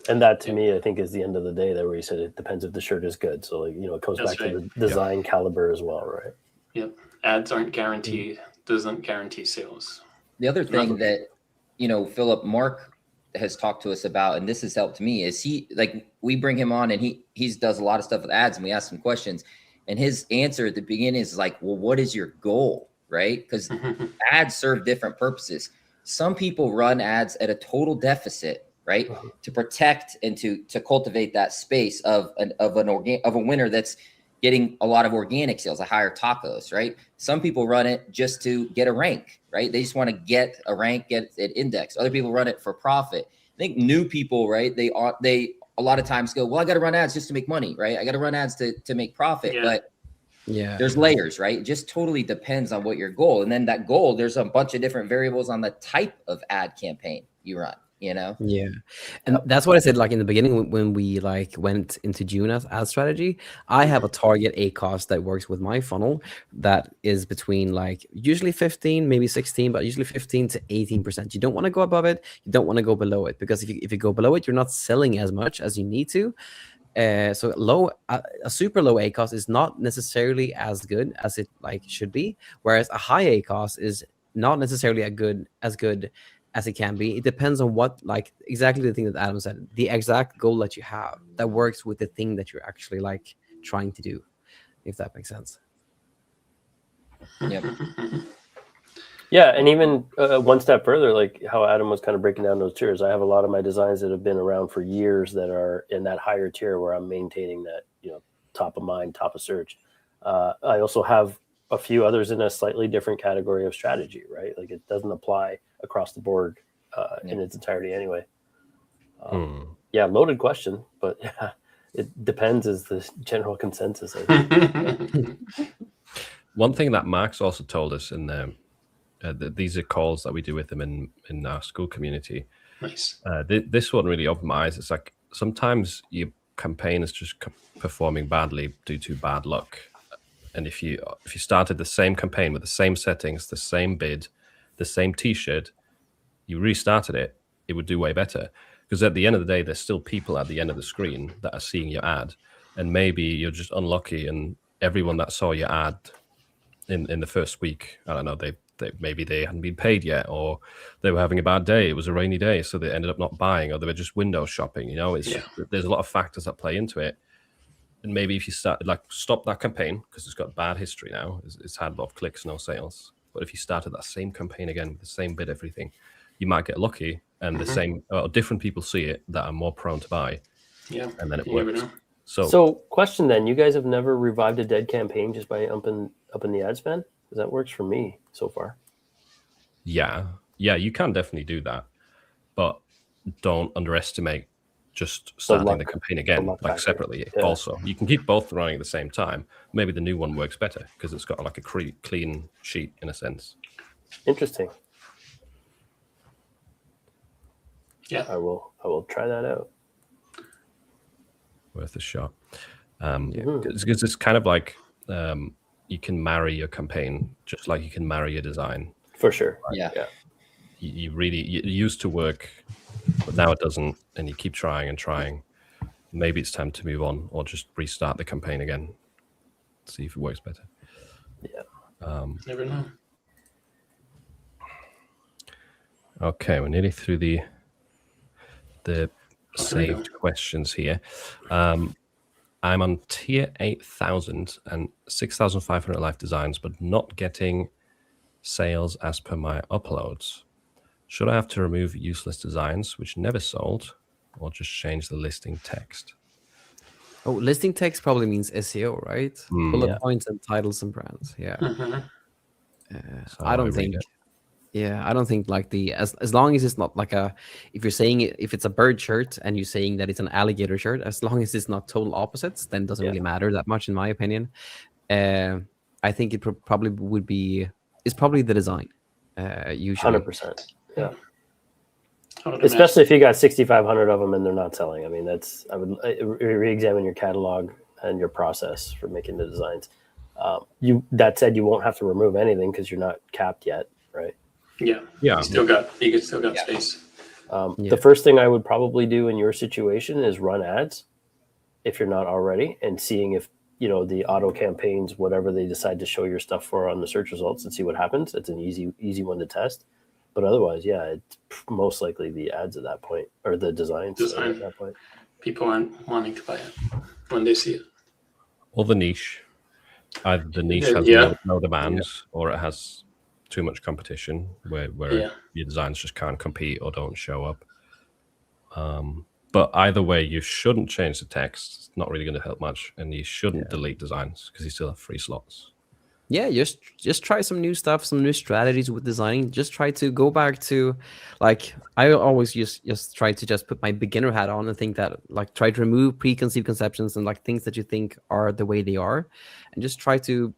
And that to me, I think, is the end of the day. That where you said it depends if the shirt is good. So like it comes That's back to the design caliber as well, right? Yep. Ads aren't guaranteed. Doesn't guarantee sales. The other thing that, Philip, Mark has talked to us about, and this has helped me, is we bring him on and he does a lot of stuff with ads, and we ask him questions, and his answer at the beginning is like, well, what is your goal? Right? Because ads serve different purposes. Some people run ads at a total deficit, right? To protect and to cultivate that space of a winner that's getting a lot of organic sales, a higher tacos, right? Some people run it just to get a rank, right? They just want to get a rank, get it indexed. Other people run it for profit. I think new people, right? They a lot of times go, well, I got to run ads just to make money, right? I got to run ads to make profit, but there's layers, right? It just totally depends on what your goal. And then that goal, there's a bunch of different variables on the type of ad campaign you run. Yeah, and that's what I said. Like in the beginning, when we went into June as ad strategy, I have a target ACoS that works with my funnel that is between usually 15, maybe 16, but usually 15 to 18%. You don't want to go above it. You don't want to go below it, because if you go below it, you're not selling as much as you need to. So a super low ACoS is not necessarily as good as it should be, whereas a high ACoS is not necessarily as good as it can be. It depends on what, exactly the thing that Adam said, the exact goal that you have that works with the thing that you're actually trying to do, if that makes sense. Yep. Yeah, and even one step further, like how Adam was kind of breaking down those tiers. I have a lot of my designs that have been around for years that are in that higher tier where I'm maintaining that, top of mind, top of search. I also have a few others in a slightly different category of strategy, right? Like it doesn't apply across the board in its entirety anyway. Yeah, loaded question, but yeah, it depends is the general consensus, I think. One thing that Max also told us in these are calls that we do with him in our school community. Nice. This one really opened my eyes. It's like sometimes your campaign is just performing badly due to bad luck. And if you started the same campaign with the same settings, the same bid, the same T-shirt, you restarted it, it would do way better. Because at the end of the day, there's still people at the end of the screen that are seeing your ad. And maybe you're just unlucky, and everyone that saw your ad in the first week, I don't know, maybe they hadn't been paid yet, or they were having a bad day. It was a rainy day, so they ended up not buying, or they were just window shopping. There's a lot of factors that play into it. And maybe if you stop that campaign, because it's got bad history now, it's had a lot of clicks, no sales. But if you started that same campaign again with the same bid, everything, you might get lucky, and the same different people see it that are more prone to buy. Yeah, and then it works. So question then, you guys have never revived a dead campaign just by upping the ad spend? Because that works for me so far. Yeah, you can definitely do that, but don't underestimate just starting the campaign again, separately. Yeah. Also, you can keep both running at the same time. Maybe the new one works better because it's got a clean sheet in a sense. Interesting. Yeah, I will try that out. Worth a shot. Because it's kind of like you can marry your campaign just like you can marry your design. For sure. Right? Yeah. You used to work, but now it doesn't, and you keep trying and trying. Maybe it's time to move on, or just restart the campaign again, see if it works better. Yeah. Never know. Okay, we're nearly through the saved questions here. I'm on tier 8,000 and 6,500 live designs, but not getting sales as per my uploads. Should I have to remove useless designs which never sold, or just change the listing text? Oh, listing text probably means SEO, right? Bullet points and titles and brands. Yeah. So I don't think. Yeah, I don't think like as long as it's not like if you're saying if it's a bird shirt and you're saying that it's an alligator shirt, as long as it's not total opposites, then it doesn't really matter that much in my opinion. I think it probably would be it's probably the design. Usually, 100%. Yeah. I would Especially if you got 6,500 of them and they're not selling. I mean, I would re-examine your catalog and your process for making the designs. That said, you won't have to remove anything because you're not capped yet, right? Yeah. Yeah. You still got space. The first thing I would probably do in your situation is run ads if you're not already, and seeing if the auto campaigns, whatever they decide to show your stuff for on the search results, and see what happens. It's an easy one to test. But otherwise, yeah, it's most likely the ads at that point, or the designs at that point. People aren't wanting to buy it when they see it. Or the niche. Either the niche has no demands, or it has too much competition where your designs just can't compete or don't show up. But either way, you shouldn't change the text. It's not really going to help much. And you shouldn't delete designs because you still have free slots. Yeah, just try some new stuff, some new strategies with designing. Just try to go back to, like, I always just try to just put my beginner hat on and think that, like, try to remove preconceived conceptions and like things that you think are the way they are, and just try to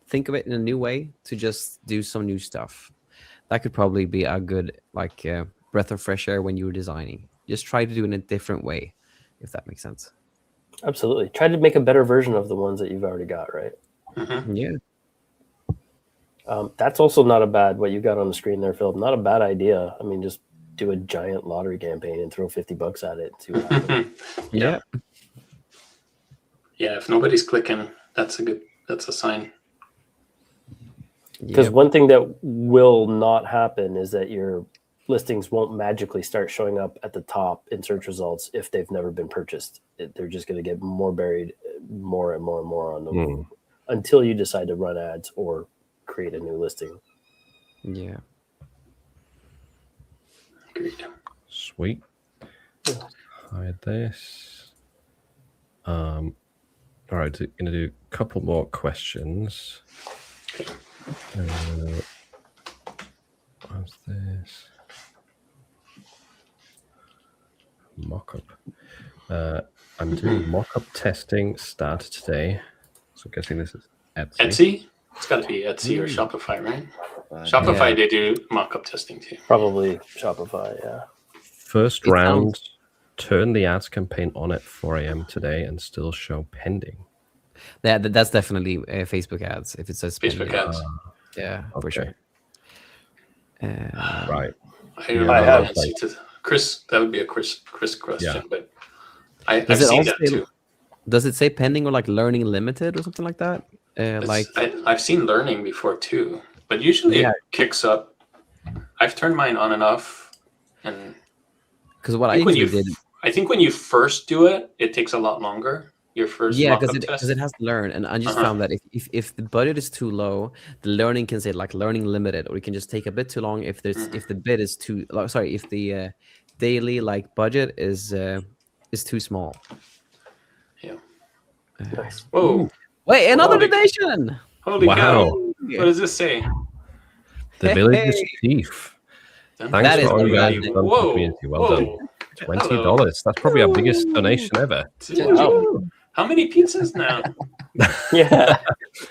think of it in a new way to just do some new stuff. That could probably be a good breath of fresh air when you're designing. Just try to do it in a different way, if that makes sense. Absolutely. Try to make a better version of the ones that you've already got, right? Mm-hmm. Yeah. That's also not a bad, what you got on the screen there, Philip. Not a bad idea. I mean, just do a giant lottery campaign and throw $50 at it and see what happens. Yeah. Yeah, if nobody's clicking, that's a sign. Because one thing that will not happen is that your listings won't magically start showing up at the top in search results if they've never been purchased. They're just going to get more buried more and more and more on them until you decide to run ads or create a new listing. Yeah. Agreed. Sweet. Hide this. All right, going to do a couple more questions. What's this? Mockup. I'm doing mockup testing. Started today. So guessing this is Etsy. Etsy? It's got to be Etsy or Shopify, right? Shopify, they do mock-up testing too. Probably Shopify, yeah. First round, turn the ads campaign on at 4 a.m. today and still show pending. That's definitely Facebook ads. If it says Facebook ads. Yeah, for sure. Right. I haven't seen it. Chris, that would be a Chris question, but I've seen that too. Does it say pending or like learning limited or something like that? I've seen learning before too, but usually it kicks up. I've turned mine on and off, and because what I usually did, I think when you first do it, it takes a lot longer. Your first because it has to learn, and I just found that if the budget is too low, the learning can say like learning limited, or it can just take a bit too long if the bid is too if the daily budget is too small. Yeah. Nice. Whoa! Wait, another donation! Holy cow! What does this say? The Village's Chief. Thanks for all you guys have done for the community. Well done. $20. That's probably our biggest donation ever. Wow. How many pizzas now? Yeah.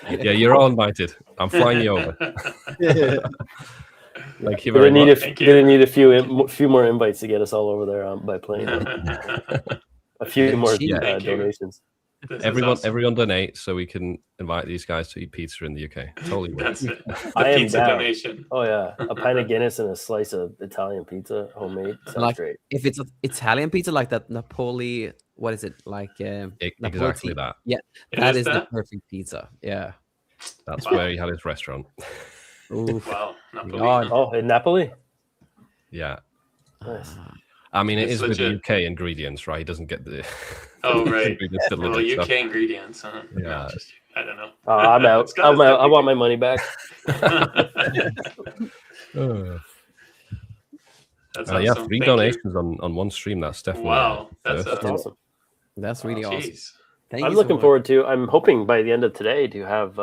Yeah, you're all invited. I'm flying you over. Thank you We're very much. gonna need a few more invites to get us all over there by plane. A few more donations. Everyone donate so we can invite these guys to eat pizza in the UK. Totally worth That's it. I am Pizza down. donation. Oh yeah, a pint of Guinness and a slice of Italian pizza, homemade. Sounds great. If it's Italian pizza like that Napoli, what is it like? exactly that. Yeah, that is the perfect pizza. Yeah, that's where he had his restaurant. Oof. Wow, Napoli. Oh, in Napoli. Yeah. Nice. I mean, it It's is legit. with the UK ingredients, right? He doesn't get the. Oh right. Well, UK ingredients. Huh? Yeah. I don't know. I'm out. I'm out. I want my money back. That's yeah, awesome. 3 Thank donations on one stream. That's definitely Wow, that's awesome. That's really awesome. Jeez. Thank I'm you so looking much. forward to. I'm hoping by the end of today to have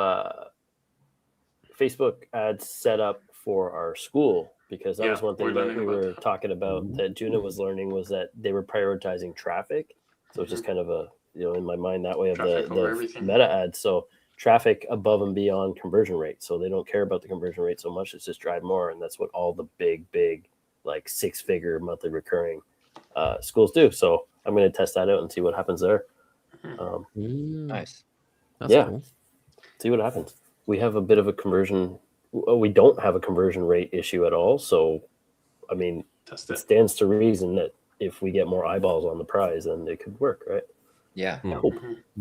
Facebook ads set up for our school, because that was one thing we're that learning we about were that. talking about that Juna was learning, was that they were prioritizing traffic. So it's just kind of a, in my mind that way of Traffic over the everything. meta ads. So traffic above and beyond conversion rate. So they don't care about the conversion rate so much. It's just drive more. And that's what all the big, like 6-figure monthly recurring schools do. So I'm going to test that out and see what happens there. Nice. That's Yeah. cool. See what happens. We have a bit of a conversion. We don't have a conversion rate issue at all. So, I mean, Test it it. stands to reason that if we get more eyeballs on the prize, then it could work, right? Yeah. I hope.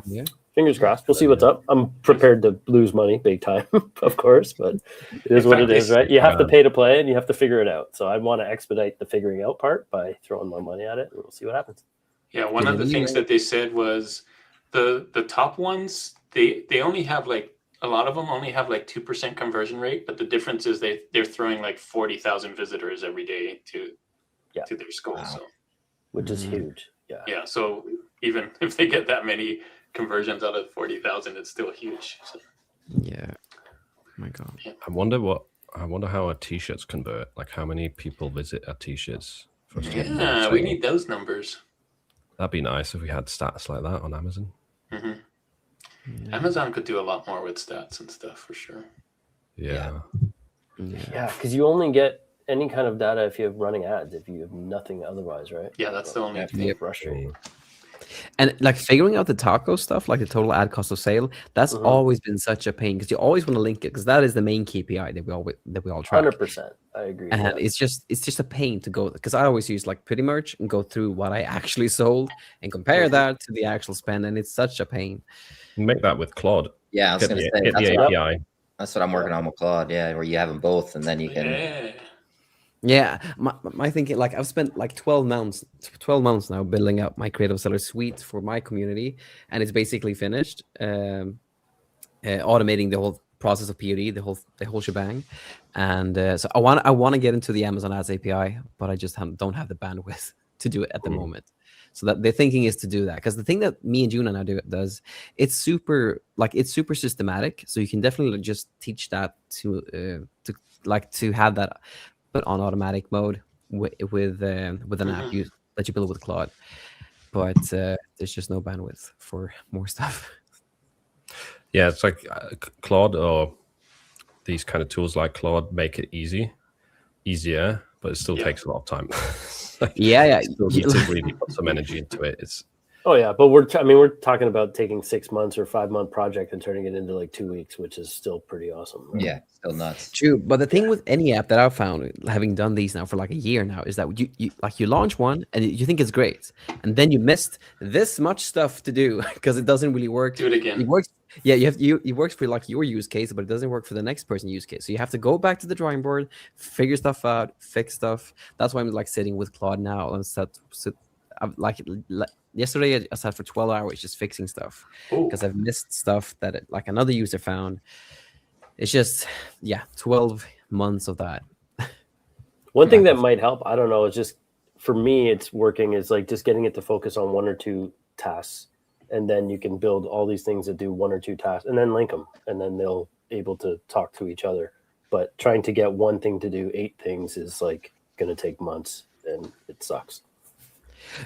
Yeah. Fingers crossed. We'll see what's up. I'm prepared to lose money big time, of course, but it is In what fact, it is, they- right? You have to pay to play and you have to figure it out. So I want to expedite the figuring out part by throwing more money at it, and we'll see what happens. Yeah, one of the things that they said was the top ones, they only have like, a lot of them only have like 2% conversion rate, but the difference is they're throwing like 40,000 visitors every day to their school. Wow. So Which is huge. Yeah. yeah, so even if they get that many conversions out of 40,000, it's still huge. So, Yeah. Oh my God. I wonder how our t-shirts convert. Like how many people visit our t-shirts for us to get more yeah, we sale. need those numbers. That'd be nice if we had stats like that on Amazon. hmm Amazon could do a lot more with stats and stuff for sure. Yeah. Yeah, because you only get any kind of data if you're running ads, if you have nothing otherwise, right? Yeah, that's the only It's thing. frustrating. And like figuring out the taco stuff, like the total ad cost of sale, that's always been such a pain because you always want to link it because that is the main KPI that we all track. 100%. I agree. And Yeah. it's just a pain to go because I always use like Pretty Merch and go through what I actually sold and compare that to the actual spend, and it's such a pain. Make that with Claude. Yeah, I was Get going to the, say get the that's what, API. that's what I'm working on with Claude. Yeah, where you have them both, and then you can. Yeah. Yeah, my thinking, like I've spent like 12 months now building up my Creative Seller suite for my community, and it's basically finished. Automating the whole process of POD, the whole shebang, and so I want to get into the Amazon Ads API, but I just don't have the bandwidth to do it at the moment. So that the thinking is to do that because the thing that me and Juna now does, it's super systematic. So you can definitely just teach that to have that, but on automatic mode with an app that you build with Claude. But there's just no bandwidth for more stuff. Yeah, it's like Claude or these kind of tools like Claude make it easier, but it still takes a lot of time. Yeah. You still need to really put some energy into it. It's Oh yeah, but we're talking about taking 6 months or 5-month project and turning it into like 2 weeks, which is still pretty awesome. Right? Yeah, still nuts. True, but the thing with any app that I've found, having done these now for like a year now, is that you launch one and you think it's great, and then you missed this much stuff to do because it doesn't really work. Do it again. It works. Yeah, it works for like your use case, but it doesn't work for the next person's use case. So you have to go back to the drawing board, figure stuff out, fix stuff. That's why I'm like sitting with Claude now and yesterday I sat for 12 hours just fixing stuff because I've missed stuff that like another user found. It's just 12 months of that. One thing that might help, I don't know, it's just for me it's working is like just getting it to focus on 1 or 2 tasks, and then you can build all these things that do 1 or 2 tasks and then link them, and then they'll able to talk to each other. But trying to get one thing to do 8 things is like going to take months, and it sucks.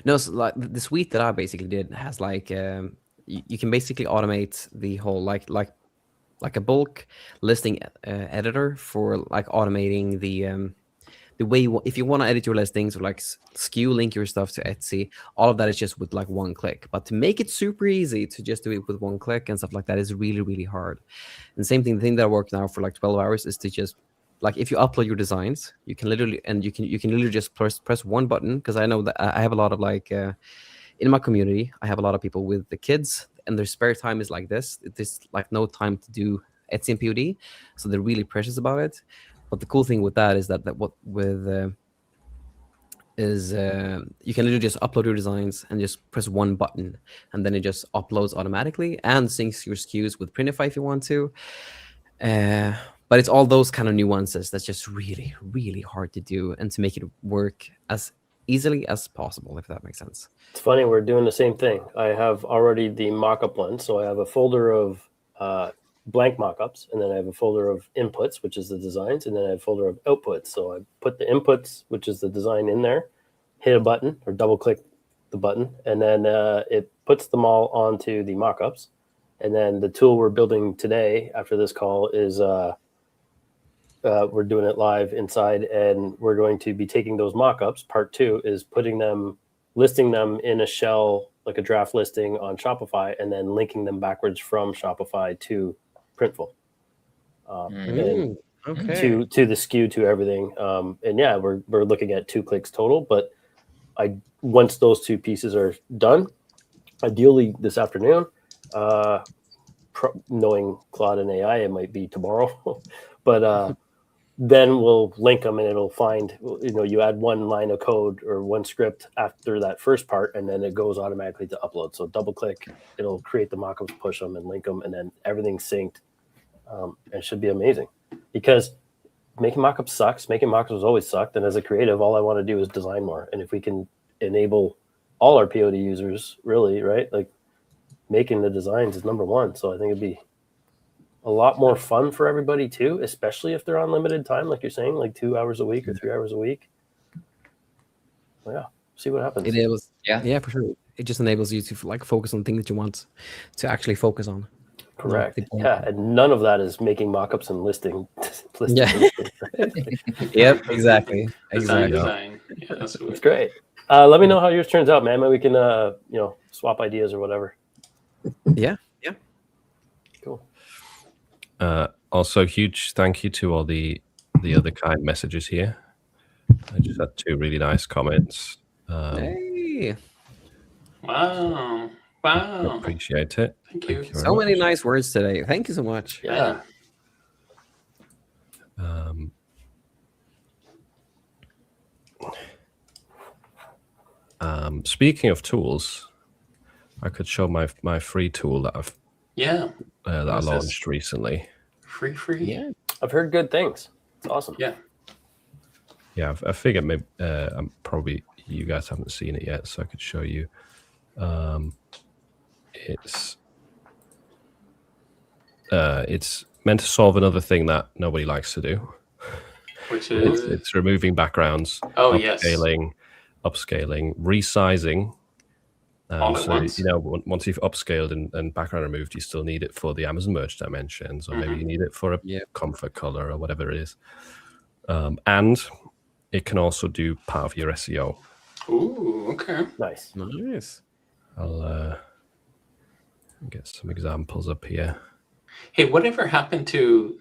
No, so like the suite that I basically did has like you can basically automate the whole like a bulk listing editor for like automating the way if you want to edit your listings or like SKU link your stuff to Etsy, all of that is just with like 1 click. But to make it super easy to just do it with 1 click and stuff like that is really, really hard. And the thing that I work now for like 12 hours is to just like if you upload your designs, you can literally just press one button, because I know that I have a lot of like in my community, I have a lot of people with the kids and their spare time is like this. There's like no time to do Etsy and POD, so they're really precious about it. But the cool thing with that is that what with you can literally just upload your designs and just press one button, and then it just uploads automatically and syncs your SKUs with Printify if you want to. But it's all those kind of nuances that's just really, really hard to do and to make it work as easily as possible, if that makes sense. It's funny, we're doing the same thing. I have already the mock-up one, so I have a folder of blank mockups, and then I have a folder of inputs, which is the designs, and then I have a folder of outputs. So I put the inputs, which is the design, in there, hit a button or double click the button, and then it puts them all onto the mockups. And then the tool we're building today after this call is we're doing it live inside, and we're going to be taking those mockups. Part 2 is listing them in a shell, like a draft listing on Shopify, and then linking them backwards from Shopify to Printful. And Okay. to the SKU, to everything. And yeah, we're looking at 2 clicks total, but once those 2 pieces are done, ideally this afternoon, knowing Claude and AI, it might be tomorrow, but then we'll link them, and it'll find, you add 1 line of code or 1 script after that first part, and then it goes automatically to upload. So double click, it'll create the mockups, push them and link them, and then everything's synced. It should be amazing, because making mockups sucks. Making mockups has always sucked. And as a creative, all I want to do is design more. And if we can enable all our POD users, really, right? Like, making the designs is number 1. So I think it'd be a lot more fun for everybody too, especially if they're on limited time, like you're saying, like 2 hours a week or 3 hours a week. Well, yeah, see what happens. It enables, Yeah. yeah, for sure. It just enables you to like focus on things that you want to actually focus on. Correct. Not the- Yeah, and none of that is making mockups and listing. Yeah. Yep, exactly. Design. Exactly. Yeah, that's It's great. Let me know how yours turns out, man. Maybe we can, swap ideas or whatever. Yeah. Cool. Also, huge thank you to all the other kind messages here. I just had 2 really nice comments. Hey, Wow. Appreciate it. Thank you. very so many much. nice words today. Thank you so much. Yeah. Speaking of tools, I could show my free tool that I've Yeah. that I What's this? launched recently. Free. Yeah. I've heard good things. It's awesome. Yeah. Yeah, I figured maybe probably you guys haven't seen it yet, so I could show you. It's meant to solve another thing that nobody likes to do. Which is It's removing backgrounds, oh yes. upscaling, resizing. All at once. Once you've upscaled and background removed, you still need it for the Amazon merge dimensions, or maybe you need it for a comfort color or whatever it is. And it can also do part of your SEO. Ooh, okay. Nice. Nice. I'll get some examples up here. Hey, whatever happened to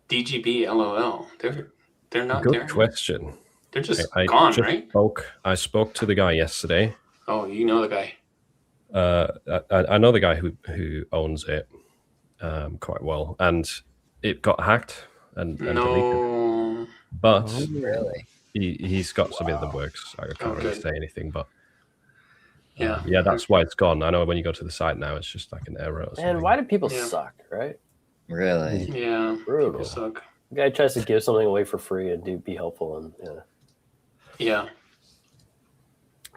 DGB LOL? They're not Good there. question. They're just I gone, just right? I spoke to the guy yesterday. Oh, you know the guy. I know the guy who owns it quite well, and it got hacked and deleted. No. But Really? he's got something in the works. I can't really good. say anything, but Yeah. yeah, that's why it's gone. I know when you go to the site now, it's just like an error or something. Man, why do people Yeah. suck, right? Really? Yeah. Brutal. People suck. The guy tries to give something away for free and be helpful, and Yeah.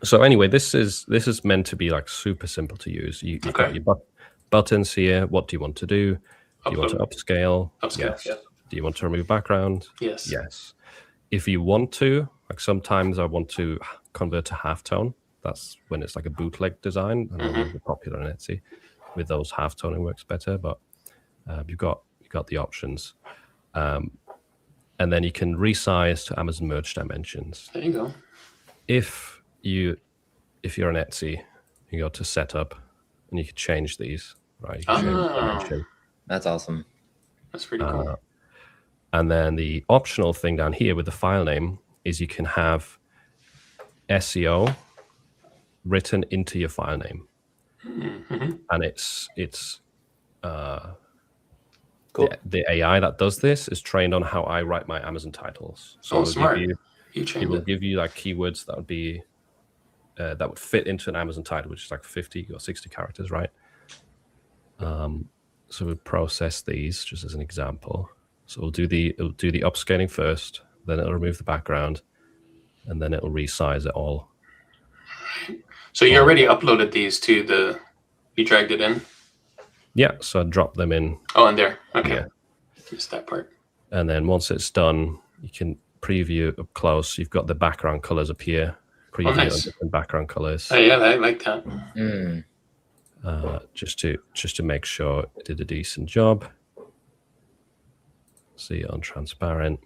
So anyway, this is meant to be like super simple to use. You've got your buttons here. What do you want to do? Do you want to upscale? Upscale, Yes. yeah. Do you want to remove background? Yes. Yes. If you want to, like sometimes I want to convert to halftone. That's when it's like a bootleg design. I know they're popular on Etsy. With those, halftoning works better, but you've got the options. And then you can resize to Amazon merge dimensions. There you go. If you're on Etsy, you go to setup and you can change these, right? You can change the dimension. That's awesome. That's pretty cool. And then the optional thing down here with the file name is you can have SEO written into your file name. And it's cool. The AI that does this is trained on how I write my Amazon titles. So smart. it You will it. give you like keywords that would be that would fit into an Amazon title, which is like 50 or 60 characters, right? So we'll process these just as an example. So it'll do the upscaling first, then it'll remove the background, and then it'll resize it all. So you already uploaded these to you dragged it in? Yeah, so drop them in. Oh, in there. Okay. Yeah. Missed that part. And then once it's done, you can preview up close. You've got the background colors appear. Preview nice. on different background colors. Oh yeah, I like that. Just to make sure it did a decent job. See it on transparent.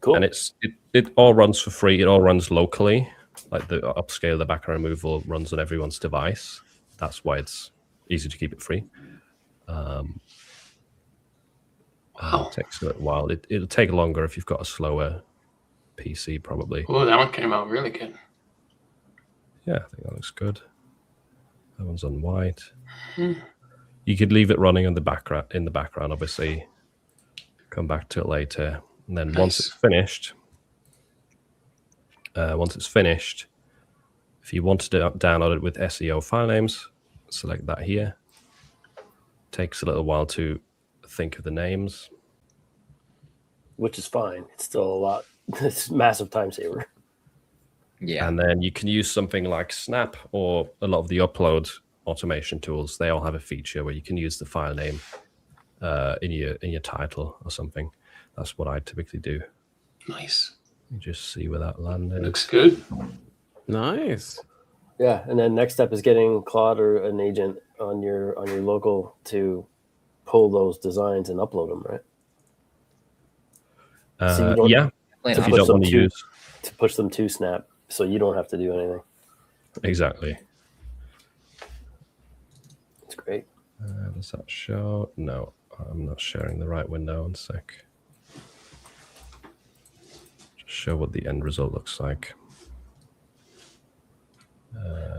Cool. And it all runs for free. It all runs locally. Like the upscale, the background removal runs on everyone's device. That's why it's easy to keep it free. Wow. It takes a little while. It'll take longer if you've got a slower PC, probably. Oh, that one came out really good. Yeah, I think that looks good. That one's on white. You could leave it running in the background, obviously. Come back to it later. And then once it's finished, if you want to download it with SEO file names, select that here. Takes a little while to think of the names. Which is fine. It's still a lot. It's a massive time saver. Yeah. And then you can use something like Snap or a lot of the upload automation tools. They all have a feature where you can use the file name in your title or something. That's what I typically do. Nice. You just see where that landed. Looks good. Nice. Yeah, and then next step is getting Claude or an agent on your local to pull those designs and upload them, right? So you don't- Yeah, Plan if on- you don't want to to- use To push them to Snap, so you don't have to do anything. exactly. It's great. Does that show? No, I'm not sharing the right window. 1 sec. Just show what the end result looks like.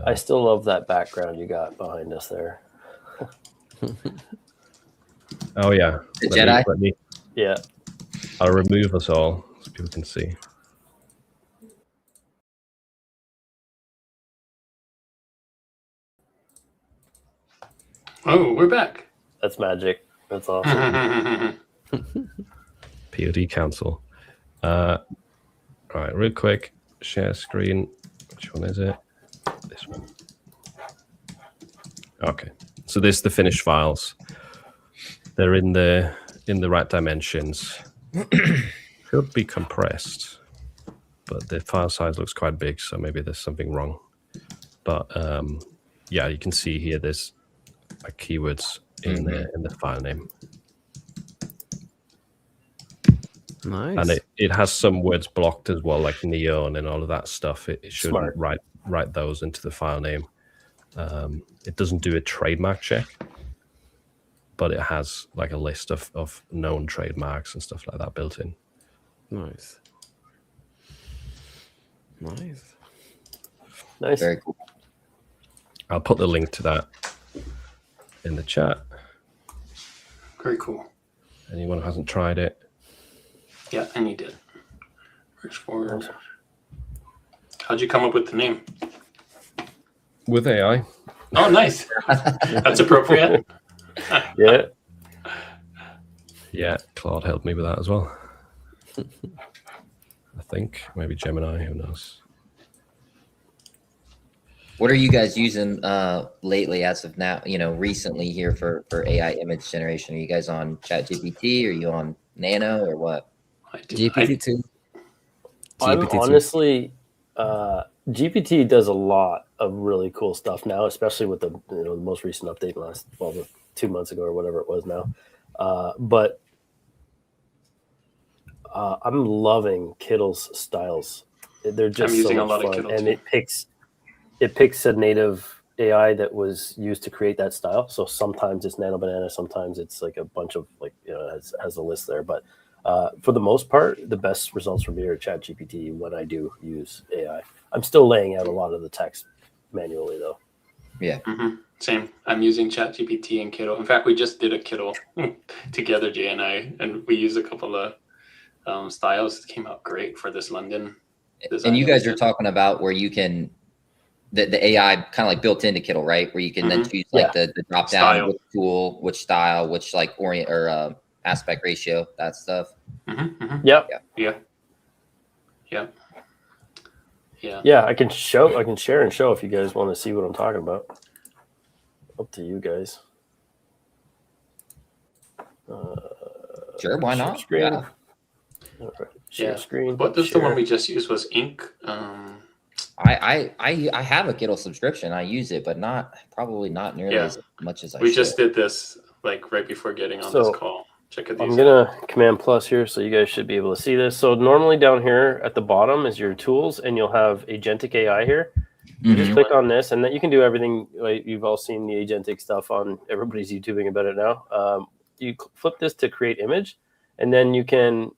I still love that background you got behind us there. Oh yeah, The Jedi? Yeah. I'll remove us all so people can see. Oh, we're back. That's magic. That's awesome. POD Council. All right, real quick, share screen. Which one is it? This one. Okay, so this is the finished files. They're in the right dimensions. Should be compressed, but the file size looks quite big, so maybe there's something wrong. But yeah, you can see here there's like keywords in the file name. Nice. And it has some words blocked as well, like neon and all of that stuff. It shouldn't write those into the file name. It doesn't do a trademark check, but it has like a list of known trademarks and stuff like that built in. Nice. Nice. Nice. Very cool. I'll put the link to that in the chat. Very cool. Anyone who hasn't tried it. Yeah, and you did. Works forward. How'd you come up with the name? With AI. Oh, nice. That's appropriate. Yeah. Yeah, Claude helped me with that as well. I think. Maybe Gemini, who knows? What are you guys using lately as of now, recently here for AI image generation? Are you guys on ChatGPT? Are you on Nano or what? GPT-2. I'm GPT-2. honestly, GPT does a lot of really cool stuff now, especially with the most recent update last 2 months ago or whatever it was now. But I'm loving Kittle's styles. They're just I'm using so a lot much of fun, Kittle and too. it picks a native AI that was used to create that style. So sometimes it's Nano Banana, sometimes it's like a bunch of has a list there. But for the most part, the best results for me are ChatGPT when I do use AI. I'm still laying out a lot of the text manually though. Yeah. Mm-hmm. Same. I'm using ChatGPT and Kittle. In fact, we just did a Kittle together, Jay and I, and we used a couple of styles that came out great for this London design. And you guys are talking about where you can, the AI kind of like built into Kittle, right? Where you can then choose like the drop down, Style. which tool, which style, which like orient or aspect ratio, that stuff. Mm-hmm, mm-hmm. Yep. Yeah. I can share and show if you guys want to see what I'm talking about. Up to you guys. Sure, why share not? Screen. Yeah. All right, share screen. What is the one we just used was Ink. I have a Kindle subscription. I use it, but probably not nearly as much as I We should. just did this like right before getting on this call. Check it. I'm gonna Command Plus here, so you guys should be able to see this. So normally down here at the bottom is your tools, and you'll have Agentic AI here. You just click on this, and then you can do everything. Like you've all seen the Agentic stuff on everybody's YouTubing about it now. You flip this to create image, and then you can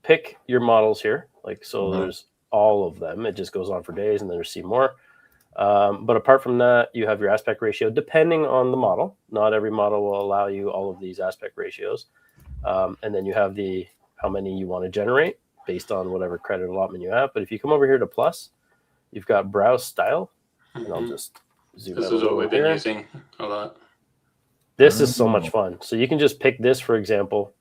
pick your models here. Like so, there's all of them. It just goes on for days, and then there's see more. But apart from that, you have your aspect ratio depending on the model. Not every model will allow you all of these aspect ratios. And then you have how many you want to generate based on whatever credit allotment you have. But if you come over here to plus, you've got browse style. And I'll just zoom out. This is what we've been using a lot. This is so much fun. So you can just pick this, for example,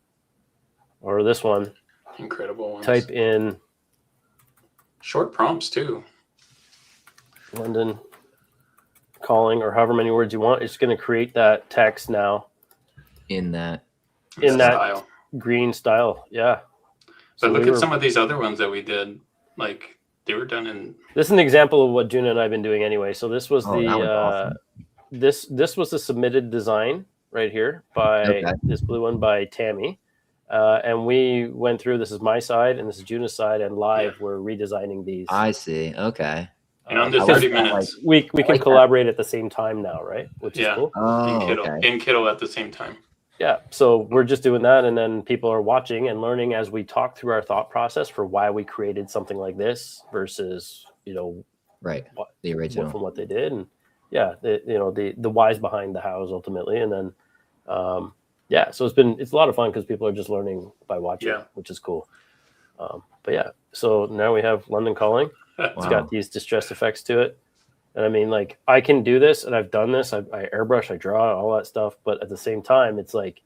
or this one. Incredible ones. Type in short prompts too. London calling, or however many words you want. It's going to create that text now in that style. Green style. Yeah. But look at some of these other ones that we did. Like they were done in. This is an example of what Juna and I have been doing anyway. So this was awesome. This was the submitted design right here by this blue one by Tammy. And we went through, this is my side and this is Juna's side, and live we're redesigning these. I see. Okay. And under 30 minutes. We can collaborate at the same time now, right? Which is cool. In Kiddle at the same time. Yeah. So we're just doing that, and then people are watching and learning as we talk through our thought process for why we created something like this versus, the original from what they did. And the whys behind the hows ultimately. And then so it's a lot of fun because people are just learning by watching, which is cool. So now we have London calling. It's got these distress effects to it. And I mean, like, I can do this, and I've done this. I airbrush, I draw, all that stuff. But at the same time, it's like,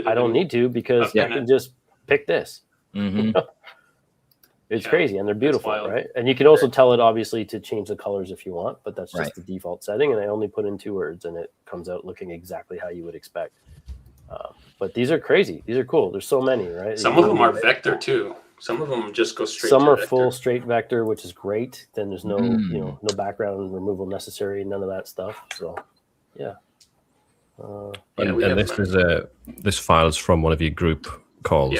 I don't need to because I can just pick this. It's crazy, and they're beautiful, right? And you can also tell it, obviously, to change the colors if you want, but that's just the default setting. And I only put in 2 words, and it comes out looking exactly how you would expect. But these are crazy. These are cool. There's so many, right? Some of them are vector, too. Some of them just go straight. Some are full straight vector, which is great. Then there's no, no background removal necessary, none of that stuff. So, and this file is from one of your group calls.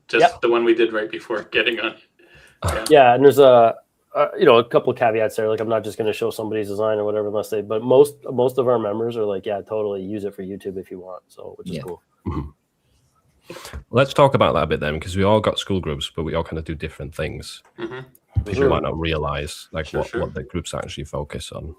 Just the one we did right before getting on. And there's a couple of caveats there. Like, I'm not just going to show somebody's design or whatever unless they. But most of our members are like, totally use it for YouTube if you want. So, which is cool. Let's talk about that a bit then, because we all got school groups, but we all kind of do different things. People might not realize what the groups actually focus on.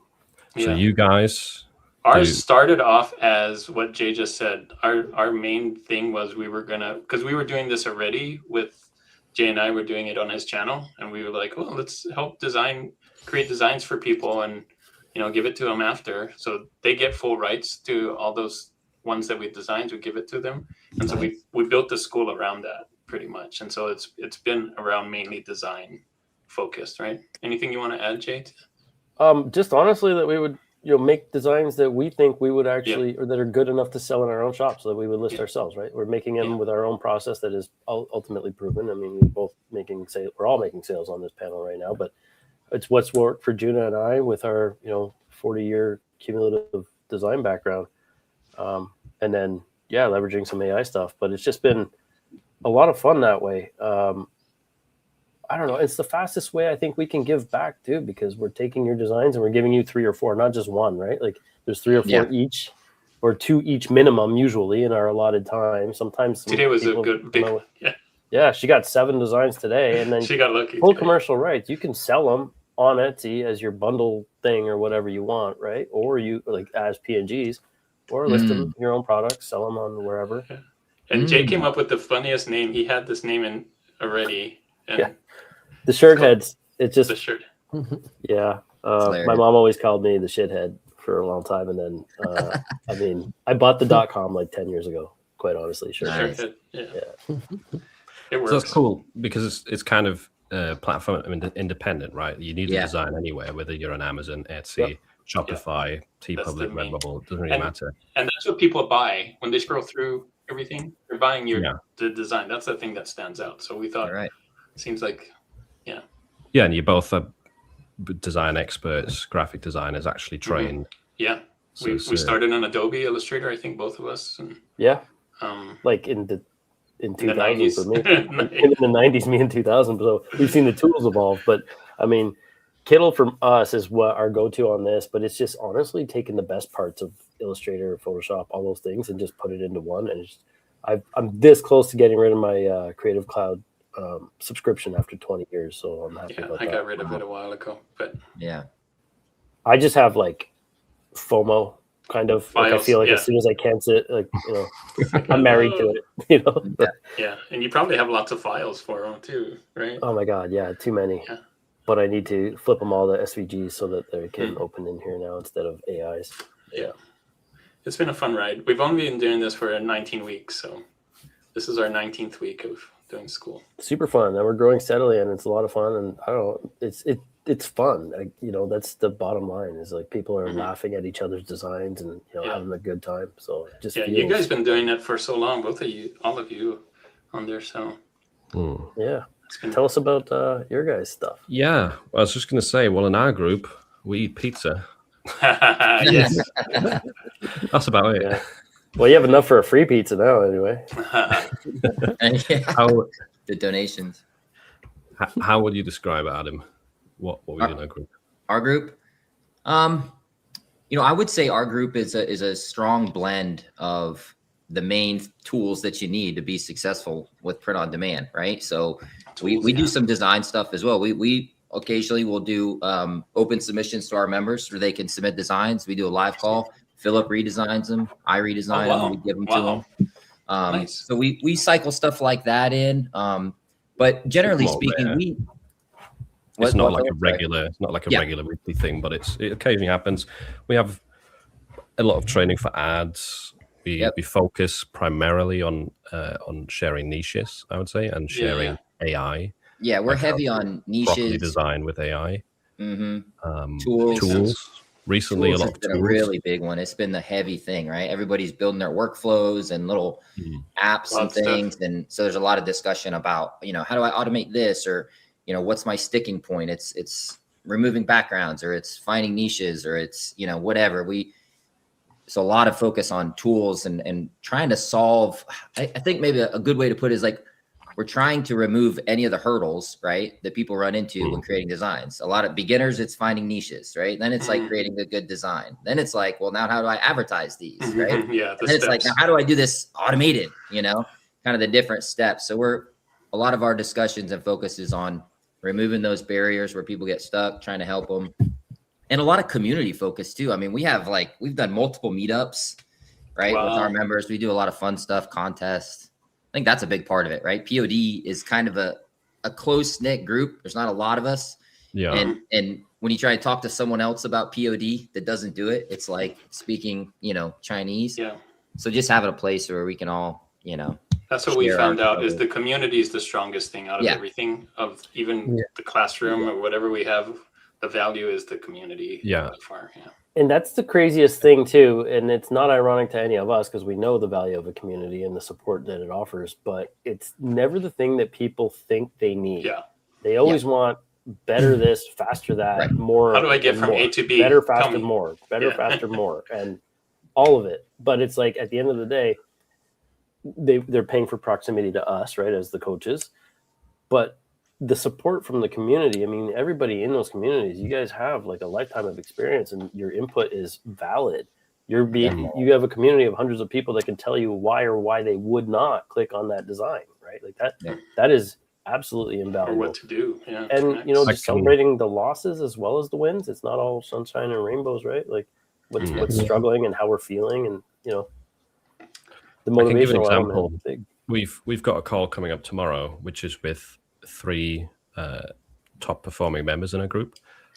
So you guys, ours started off as what Jay just said. Our main thing was because we were doing this already with Jay, and I were doing it on his channel, and we were like, well, let's help create designs for people, and give it to them after, so they get full rights to all those ones that we designed. We give it to them, and so we built the school around that pretty much. And so it's been around mainly design focused, right? Anything you want to add, Jay? Just honestly that we would make designs that we think we would actually or that are good enough to sell in our own shop, so that we would list ourselves, right? We're making them with our own process that is ultimately proven. I mean, we're all making sales on this panel right now, but it's what's worked for Juna and I with our 40-year cumulative design background. And then, leveraging some AI stuff, but it's just been a lot of fun that way. I don't know. It's the fastest way I think we can give back too, because we're taking your designs and we're giving you 3 or 4, not just one, right? Like there's 3 or 4 each, or 2 each minimum usually in our allotted time. Sometimes today was a good big, yeah. She got 7 designs today, and then she got lucky. Full commercial rights. You can sell them on Etsy as your bundle thing or whatever you want, right? Or you as PNGs. Or list them your own products, sell them on wherever. And Jay came up with the funniest name. He had this name in already. And the shirt heads. It's just the shirt. Yeah. My mom always called me the shithead for a long time, and then I mean, I bought the .com like 10 years ago. Quite honestly, It works. So that's cool because it's kind of platform independent, right? You need a design anywhere, whether you're on Amazon, Etsy, Shopify, TeePublic, main. Redbubble. It doesn't really matter. And that's what people buy when they scroll through everything. They're buying Yeah. the design. That's the thing that stands out. So we thought, Right. seems like, Yeah, and you both are design experts, graphic designers, actually trained. yeah. So We it's, started on Adobe Illustrator, I think both of us. And, Yeah, um, like in 2000 90s. for me. In the 90s, me in 2000. So we've seen the tools evolve. But I mean, Kittle from us is what our go-to on this. But it's just honestly taking the best parts of Illustrator, Photoshop, all those things, and just put it into one. And it's I'm this close to getting rid of my Creative Cloud subscription after 20 years. So I'm happy about I that. got rid of it a while ago. But Yeah. I just have like FOMO kind of. Like I Files, feel like yeah. as soon as I cancel it, like, I'm married to it, yeah, and you probably have lots of files for them too, right? Oh my God, yeah, too many. Yeah. But I need to flip them all to SVGs so that they can open in here now instead of AIs. Yeah. It's been a fun ride. We've only been doing this for 19 weeks, so this is our 19th week of doing school. Super fun, and we're growing steadily, and it's a lot of fun. And I don't know, it's fun. That's the bottom line. Is like people are laughing at each other's designs and having a good time. So it just you guys been doing it for so long, both of you, all of you, on there. So yeah. Tell us about your guys' stuff. Yeah, I was just going to say, well, in our group, we eat pizza. Yes. That's about it. Yeah. Well, you have enough for a free pizza now, anyway. How, The donations. how would you describe it, Adam? What we do in our group? Our group, I would say our group is a strong blend of the main tools that you need to be successful with print on demand, right? So we do some design stuff as well. We occasionally will do open submissions to our members where they can submit designs. We do a live call. Philip redesigns them. I redesign them. We give them to them. Nice. So we cycle stuff like that in. But generally speaking, it's not like a regular weekly thing, but it occasionally happens. We have a lot of training for ads. We focus primarily on sharing niches, I would say, and sharing AI. Yeah, we're heavy on niches. Properly design with AI. Tools. Recently, tools a lot has of been tools. a really big one. It's been the heavy thing, right? Everybody's building their workflows and little apps and things. And so there's a lot of discussion about, how do I automate this? Or, what's my sticking point? It's removing backgrounds, or it's finding niches, or it's, whatever. So a lot of focus on tools and trying to solve. I think maybe a good way to put it is like, we're trying to remove any of the hurdles, right, that people run into when creating designs. A lot of beginners, it's finding niches, right? Then it's like creating a good design. Then it's like, well, now how do I advertise these, right? Yeah. And then it's like, now how do I do this automated? Kind of the different steps. So a lot of our discussions and focus is on removing those barriers where people get stuck, trying to help them, and a lot of community focus too. I mean, we've done multiple meetups, right, with our members. We do a lot of fun stuff, contests. I think that's a big part of it, right? POD is kind of a close-knit group. There's not a lot of us. Yeah. And when you try to talk to someone else about POD that doesn't do it, it's like speaking, Chinese. Yeah. So just having a place where we can all, That's what we found out is the community is the strongest thing out of everything, of even the classroom or whatever we have. The value is the community. Yeah. By far. Yeah. And that's the craziest thing too. And it's not ironic to any of us because we know the value of a community and the support that it offers, but it's never the thing that people think they need. Yeah. They always want better this, faster that, more. How do I get from more. A to B? Better, faster, more. Better, faster, more. And all of it. But it's like at the end of the day, they're paying for proximity to us, right, as the coaches. But the support from the community, I mean, everybody in those communities, you guys have like a lifetime of experience and your input is valid. You have a community of hundreds of people that can tell you why they would not click on that design, right? Like that is absolutely invaluable. Or what to do. Yeah. And, just celebrating the losses as well as the wins. It's not all sunshine and rainbows, right? Like what's struggling and how we're feeling and, the motivational I can give an example. element. Big. We've got a call coming up tomorrow, which is with 3 top performing members in a group.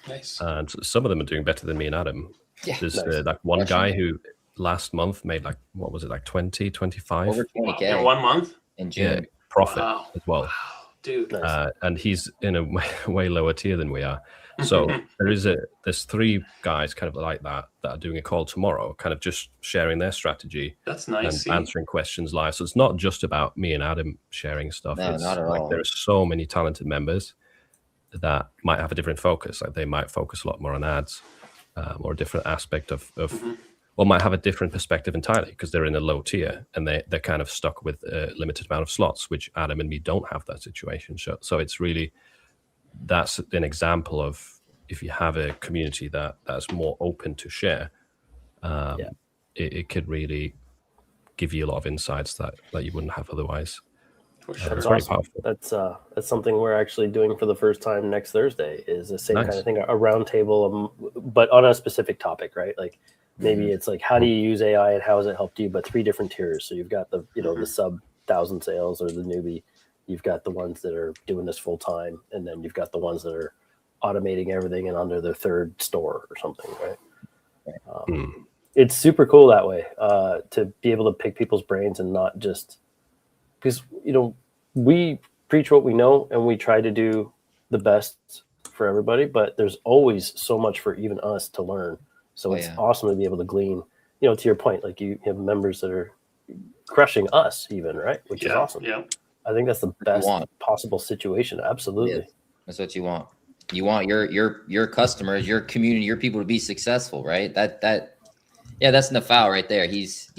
Nice. And some of them are doing better than me and Adam. Yeah. There's like one guy who last month made like, what was it, like 20, 25? Over 20K In 1 month? in June. Profit as well. dude. Nice. And he's in a way lower tier than we are. So there's 3 guys kind of like that are doing a call tomorrow, kind of just sharing their strategy That's nice. and See? answering questions live. So it's not just about me and Adam sharing stuff. No, It's not at like all. there are so many talented members that might have a different focus. Like they might focus a lot more on ads or a different aspect of or might have a different perspective entirely because they're in a low tier and they're kind of stuck with a limited amount of slots, which Adam and me don't have that situation. So it's really, that's an example of if you have a community that's more open to share, it could really give you a lot of insights that you wouldn't have otherwise. For sure. That's very awesome. powerful. That's something we're actually doing for the first time next Thursday. Is the same Nice. kind of thing, a round table, but on a specific topic, right? Like maybe it's like how do you use AI and how has it helped you? But 3 different tiers. So you've got the the sub 1,000 sales or the newbie. You've got the ones that are doing this full time, and then you've got the ones that are automating everything and under their 3rd store or something, right? It's super cool that way to be able to pick people's brains and not just because we preach what we know and we try to do the best for everybody, but there's always so much for even us to learn. So it's awesome to be able to glean. To your point, like you have members that are crushing us, even right, which is awesome. Yeah. I think that's the best possible situation. Absolutely, Yeah. That's what you want. You want your customers, your community, your people to be successful, right? That's Nafal right there. He's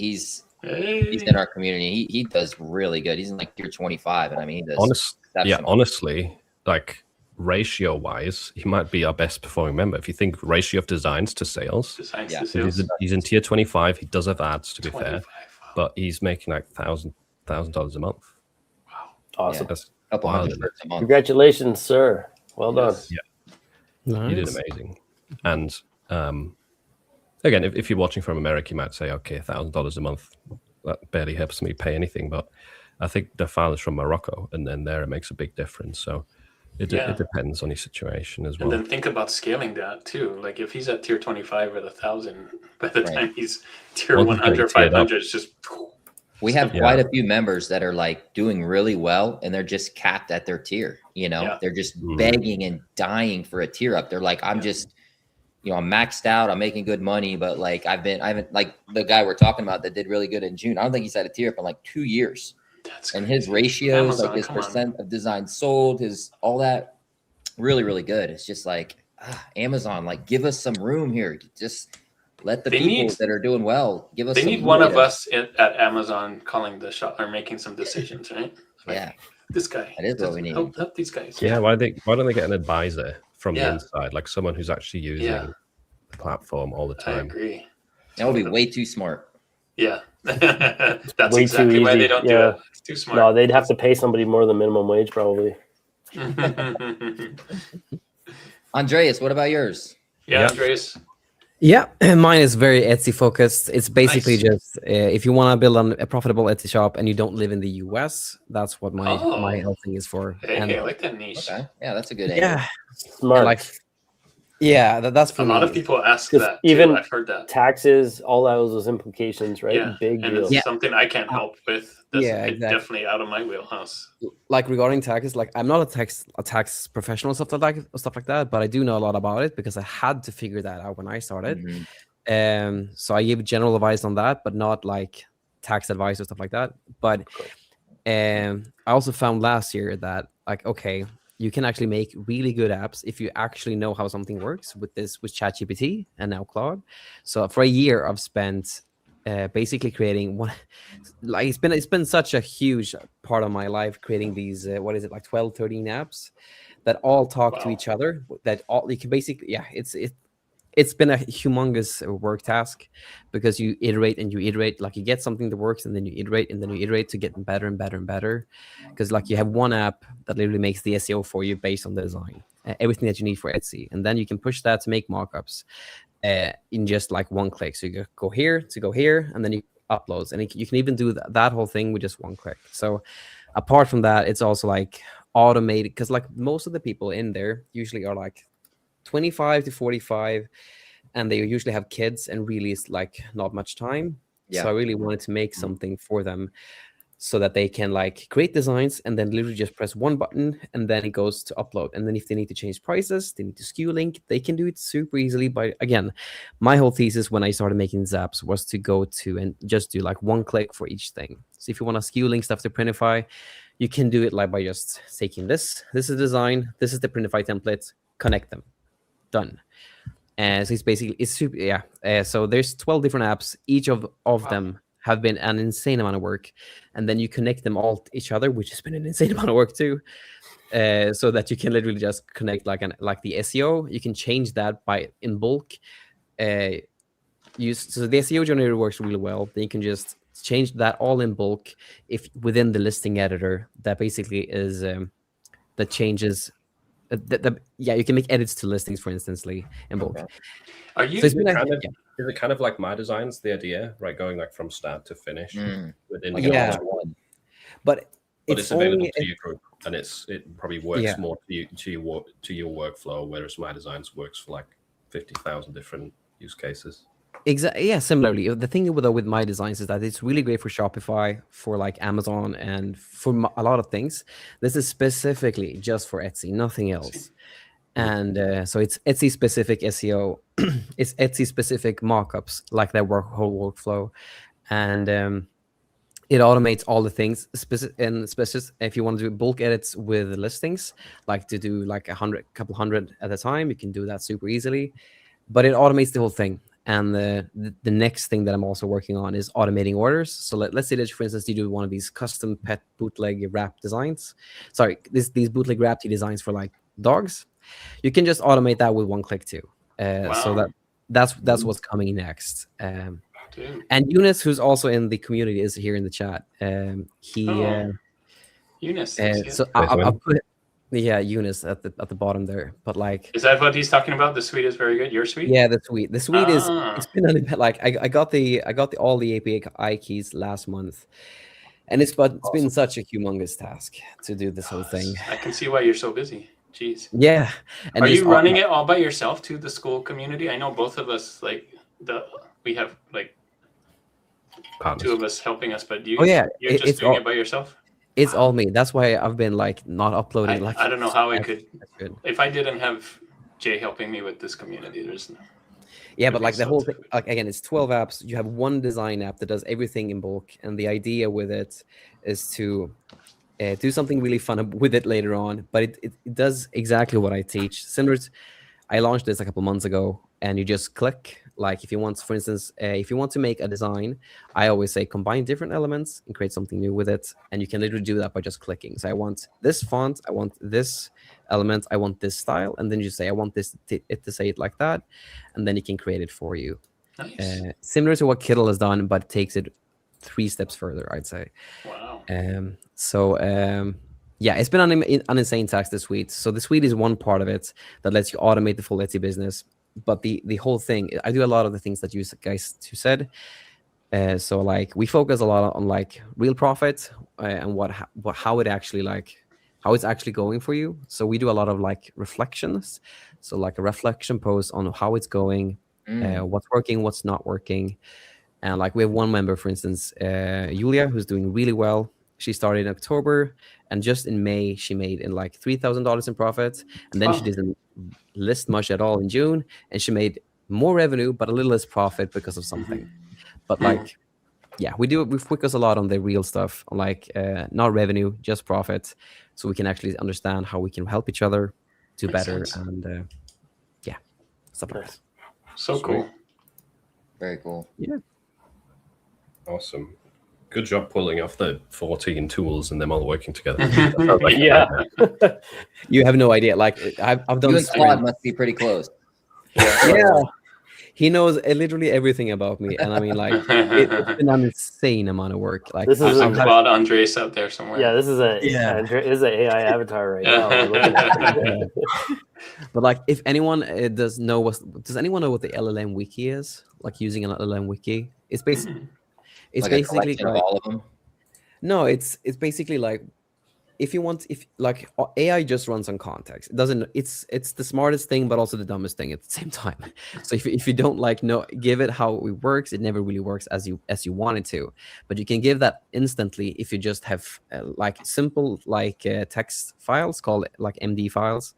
in our community. He does really good. He's in like tier 25, and I mean, he does. Honestly, like ratio wise, he might be our best performing member. If you think ratio of designs to sales, he's in tier 25. He does have ads, to be fair, but he's making like $1,000 a month. Wow, awesome! That's couple wild, hundred a month. Congratulations, sir. Well done. Yeah, Nice. you did amazing. And again, if you're watching from America, you might say, okay, $1,000 a month, that barely helps me pay anything. But I think the file is from Morocco, and then there it makes a big difference. So it depends on your situation as well. And then think about scaling that too. Like if he's at tier 25 or 1,000, by the time he's tier 100, 500, it's just. We have quite a few members that are like doing really well, and they're just capped at their tier. They're just begging and dying for a tier up. They're like, I'm just, I'm maxed out. I'm making good money, but like I haven't like the guy we're talking about that did really good in June. I don't think he's had a tier up in like 2 years. And his ratios, like his percent of designs sold, his all that, really, really good. It's just like Amazon, like give us some room here. Just let the people that are doing well give us. They need one of us at Amazon calling the shot or making some decisions, right? Like, this guy. That is what we need. Help these guys. Yeah, why don't they get an advisor from the inside, like someone who's actually using the platform all the time? I agree. That would be way too smart. Yeah, that's way exactly too why easy. they don't do it. It's too smart. No, they'd have to pay somebody more than minimum wage, probably. Andreas, what about yours? Yeah, Andreas. Yeah, mine is very Etsy focused. It's basically just if you want to build a profitable Etsy shop and you don't live in the US, that's what my whole thing is for. Hey, and I like that niche. Okay. Yeah, that's a good aim. yeah, Smart. That's for a me. lot of people ask that. Even too. I've heard that. Taxes, all those implications, right? Yeah, Big and deal. it's something I can't help with. That's exactly. Definitely out of my wheelhouse. Like regarding taxes, like I'm not a tax professional, stuff like that, but I do know a lot about it because I had to figure that out when I started. So I give general advice on that, but not like tax advice or stuff like that. But I also found last year that you can actually make really good apps if you actually know how something works with ChatGPT and now Claude. So for a year, I've spent basically creating one. Like it's been such a huge part of my life creating these 12, 13 apps that all talk to each other. That all you can basically it's been a humongous work task because you iterate and you iterate, like you get something that works and then you iterate and then you iterate to get better and better and better. Because like you have one app that literally makes the SEO for you based on the design, everything that you need for Etsy. And then you can push that to make mockups in just like one click. So you go here to go here and then you uploads. And you can even do that whole thing with just one click. So apart from that, it's also like automated because like most of the people in there usually are like 25 to 45 and they usually have kids and really it's like not much time. So I really wanted to make something for them so that they can like create designs and then literally just press one button and then it goes to upload. And then if they need to change prices, they need to SKU link, they can do it super easily. By again, my whole thesis when I started making these apps was to go to and just do like one click for each thing. So if you want to SKU link stuff to Printify, you can do it like by just taking this is the design, this is the Printify template, connect them, done. And so it's basically super so there's 12 different apps, each of them have been an insane amount of work, and then you connect them all to each other, which has been an insane amount of work too, so that you can literally just connect like the SEO. You can change that by in bulk. So the SEO generator works really well. Then you can just change that all in bulk if within the listing editor. That basically is that changes. You can make edits to listings, for instance, in bulk. Okay. Are you? Is it kind of like My Designs, the idea, right? Going like from start to finish within Like Yeah. one. But it's available only to your group, and it probably works more to your workflow, whereas My Designs works for like 50,000 different use cases. Exactly. Yeah. Similarly, the thing with My Designs is that it's really great for Shopify, for like Amazon, and for a lot of things. This is specifically just for Etsy, nothing else. And so it's Etsy specific SEO. It's Etsy specific mockups, like that whole workflow, and it automates all the things. Especially if you want to do bulk edits with listings, like to do like a couple hundred at a time, you can do that super easily. But it automates the whole thing. And the next thing that I'm also working on is automating orders. So let's say that, for instance, you do one of these custom pet bootleg wrap designs. Sorry, these bootleg wrap designs for like dogs. You can just automate that with one click too. So that's what's coming next. And Eunice, who's also in the community, is here in the chat. Eunice. So I'll put Eunice at the bottom there. But like, is that what he's talking about? The suite is very good. Your suite? Yeah, the suite. The suite is it's been like I got all the API keys last month, and it's been such a humongous task to do this whole thing. I can see why you're so busy. Jeez. Yeah. And are you running it all by yourself to the school community? I know both of us we have like partners. Two of us helping us, but you're just doing it by yourself? It's all me. That's why I've been like not uploading. I don't know how I could. If I didn't have Jay helping me with this community, there's no. Yeah, but like the whole thing, like again, it's 12 apps. You have one design app that does everything in bulk, and the idea with it is to do something really fun with it later on. But it does exactly what I teach. Similar to, I launched this a couple months ago, and you just click. Like if you want, for instance, if you want to make a design, I always say combine different elements and create something new with it. And you can literally do that by just clicking. So I want this font, I want this element, I want this style. And then you say, I want this to say it like that. And then you can create it for you. Nice. Similar to what Kittl has done, but takes it 3 steps further, I'd say. Wow. It's been an insane task this week. So the suite is one part of it that lets you automate the full Etsy business. But the whole thing, I do a lot of the things that you guys two said. So like we focus a lot on like real profit and how it actually how it's actually going for you. So we do a lot of like reflections. So like a reflection post on how it's going, what's working, what's not working. And like we have one member, for instance, Julia, who's doing really well. She started in October, and just in May, she made in like $3,000 in profit. And then she didn't list much at all in June, and she made more revenue, but a little less profit because of something. But like, yeah, we focus a lot on the real stuff, on like not revenue, just profit, so we can actually understand how we can help each other do better. And stuff like that. So cool. Very cool. Yeah. Awesome. Good job pulling off the 14 tools and them all working together. Yeah. You have no idea. Like I've done. You and Claude must be pretty close. Yeah. He knows literally everything about me, and I mean, like, it's been an insane amount of work. Like, this is a Claude Andres out there somewhere. Yeah, this is an AI avatar right now. We're looking at But like, if anyone does anyone know what the LLM wiki is? Like using an LLM wiki, it's basically like basically like, of all of them. No, it's basically like if you want, if like AI just runs on context, it doesn't. It's the smartest thing, but also the dumbest thing at the same time. So if you don't like give it how it works, it never really works as you want it to. But you can give that instantly if you just have like simple like text files called like MD files,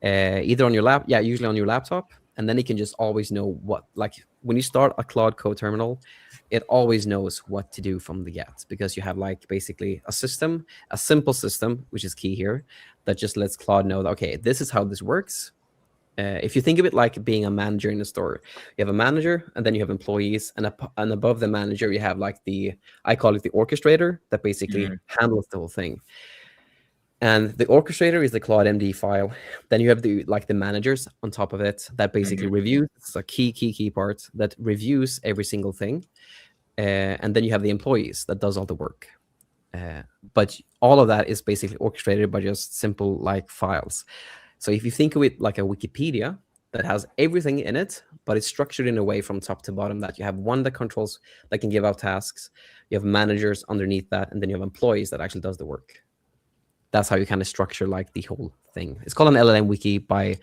either on your usually on your laptop, and then it can just always know what, like when you start a Claude Code terminal, it always knows what to do from the get, because you have like basically a simple system, which is key here, that just lets Claude know that, okay, this is how this works. If you think of it like being a manager in a store, you have a manager and then you have employees, and above the manager you have like I call it the orchestrator that basically handles the whole thing. And the orchestrator is the Claude MD file. Then you have the managers on top of it that basically reviews. It's a key part that reviews every single thing. And then you have the employees that does all the work. But all of that is basically orchestrated by just simple like files. So if you think of it like a Wikipedia that has everything in it, but it's structured in a way from top to bottom that you have one that controls, that can give out tasks. You have managers underneath that, and then you have employees that actually does the work. That's how you kind of structure like the whole thing. It's called an LLM wiki by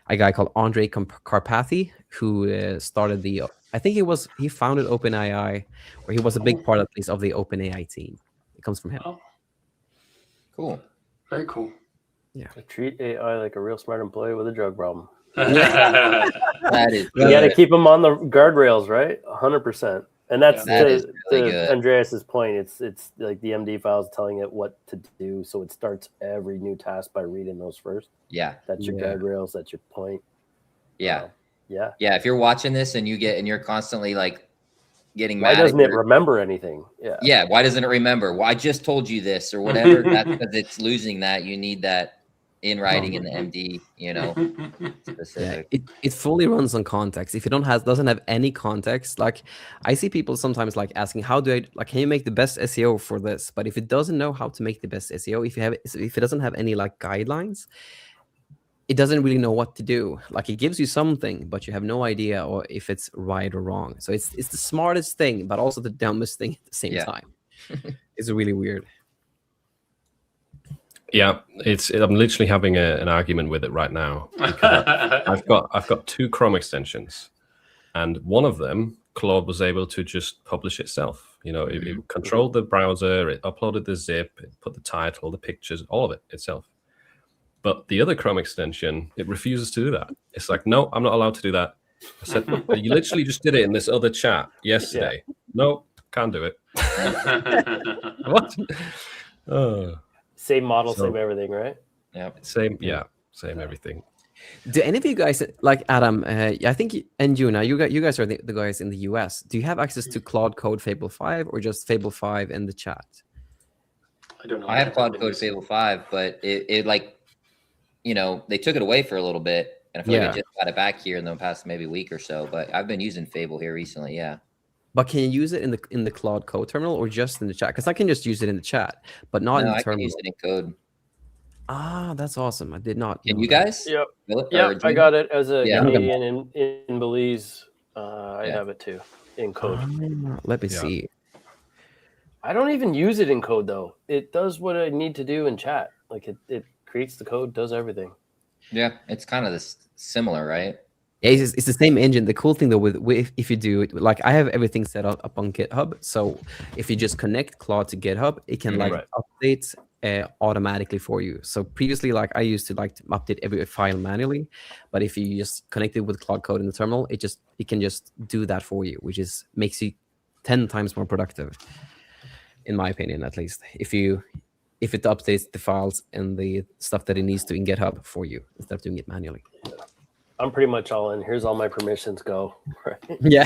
a guy called Andre Karpathy, who started I think he founded OpenAI, or he was a big part at least of the OpenAI team. It comes from him. Oh, Cool. very cool. Yeah. Treat AI like a real smart employee with a drug problem. That is You got to good. keep them on the guardrails, right? 100%. And that's That is really to good. Andreas's point. It's like the MD files telling it what to do, so it starts every new task by reading those first. Yeah. That's your guardrails. That's your point. Yeah. Yeah. Yeah. If you're watching this and you're constantly like getting Why mad, doesn't it remember anything? Yeah. Yeah. Why doesn't it remember? Well, I just told you this or whatever. That's because it's losing that. You need that in writing in the MD, specific. Yeah, it fully runs on context. If it doesn't have any context, like I see people sometimes like asking, how do I can you make the best SEO for this? But if it doesn't know how to make the best SEO, if it doesn't have any like guidelines, it doesn't really know what to do. Like it gives you something, but you have no idea or if it's right or wrong. So it's the smartest thing, but also the dumbest thing at the same time. It's really weird. Yeah, I'm literally having an argument with it right now. I've got 2 Chrome extensions, and one of them, Claude was able to just publish itself. It controlled the browser, it uploaded the zip, it put the title, the pictures, all of it itself. But the other Chrome extension, it refuses to do that. It's like, no, I'm not allowed to do that. I said, you literally just did it in this other chat yesterday. Yeah. No, can't do it. What? Oh. Same model, same everything, right? Yeah. Same everything. Do any of you guys, like Adam, I think, and Juna, you guys are the guys in the US. Do you have access to Claude Code Fable 5 or just Fable 5 in the chat? I don't know. I have Claude Code Fable 5, but it they took it away for a little bit, and I feel like I just got it back here in the past maybe week or so. But I've been using Fable here recently, yeah. But can you use it in the Claude Code terminal or just in the chat? Because I can just use it in the chat, but not in the terminal. I can use it in code. Ah, that's awesome. I did not. Can you guys? Yep. I got it as a Canadian in Belize. I have it too in code. Let me see. I don't even use it in code though. It does what I need to do in chat. Like it creates the code, does everything. Yeah, it's kind of similar, right? Yeah, it's the same engine. The cool thing though, with if you do it, like I have everything set up on GitHub. So if you just connect Claude to GitHub, it can update automatically for you. So previously, like I used to update every file manually, but if you just connect it with Claude Code in the terminal, it can just do that for you, which makes you 10 times more productive, in my opinion, at least. If it updates the files and the stuff that it needs to in GitHub for you instead of doing it manually. I'm pretty much all in. Here's all my permissions. Go. Right? Yeah.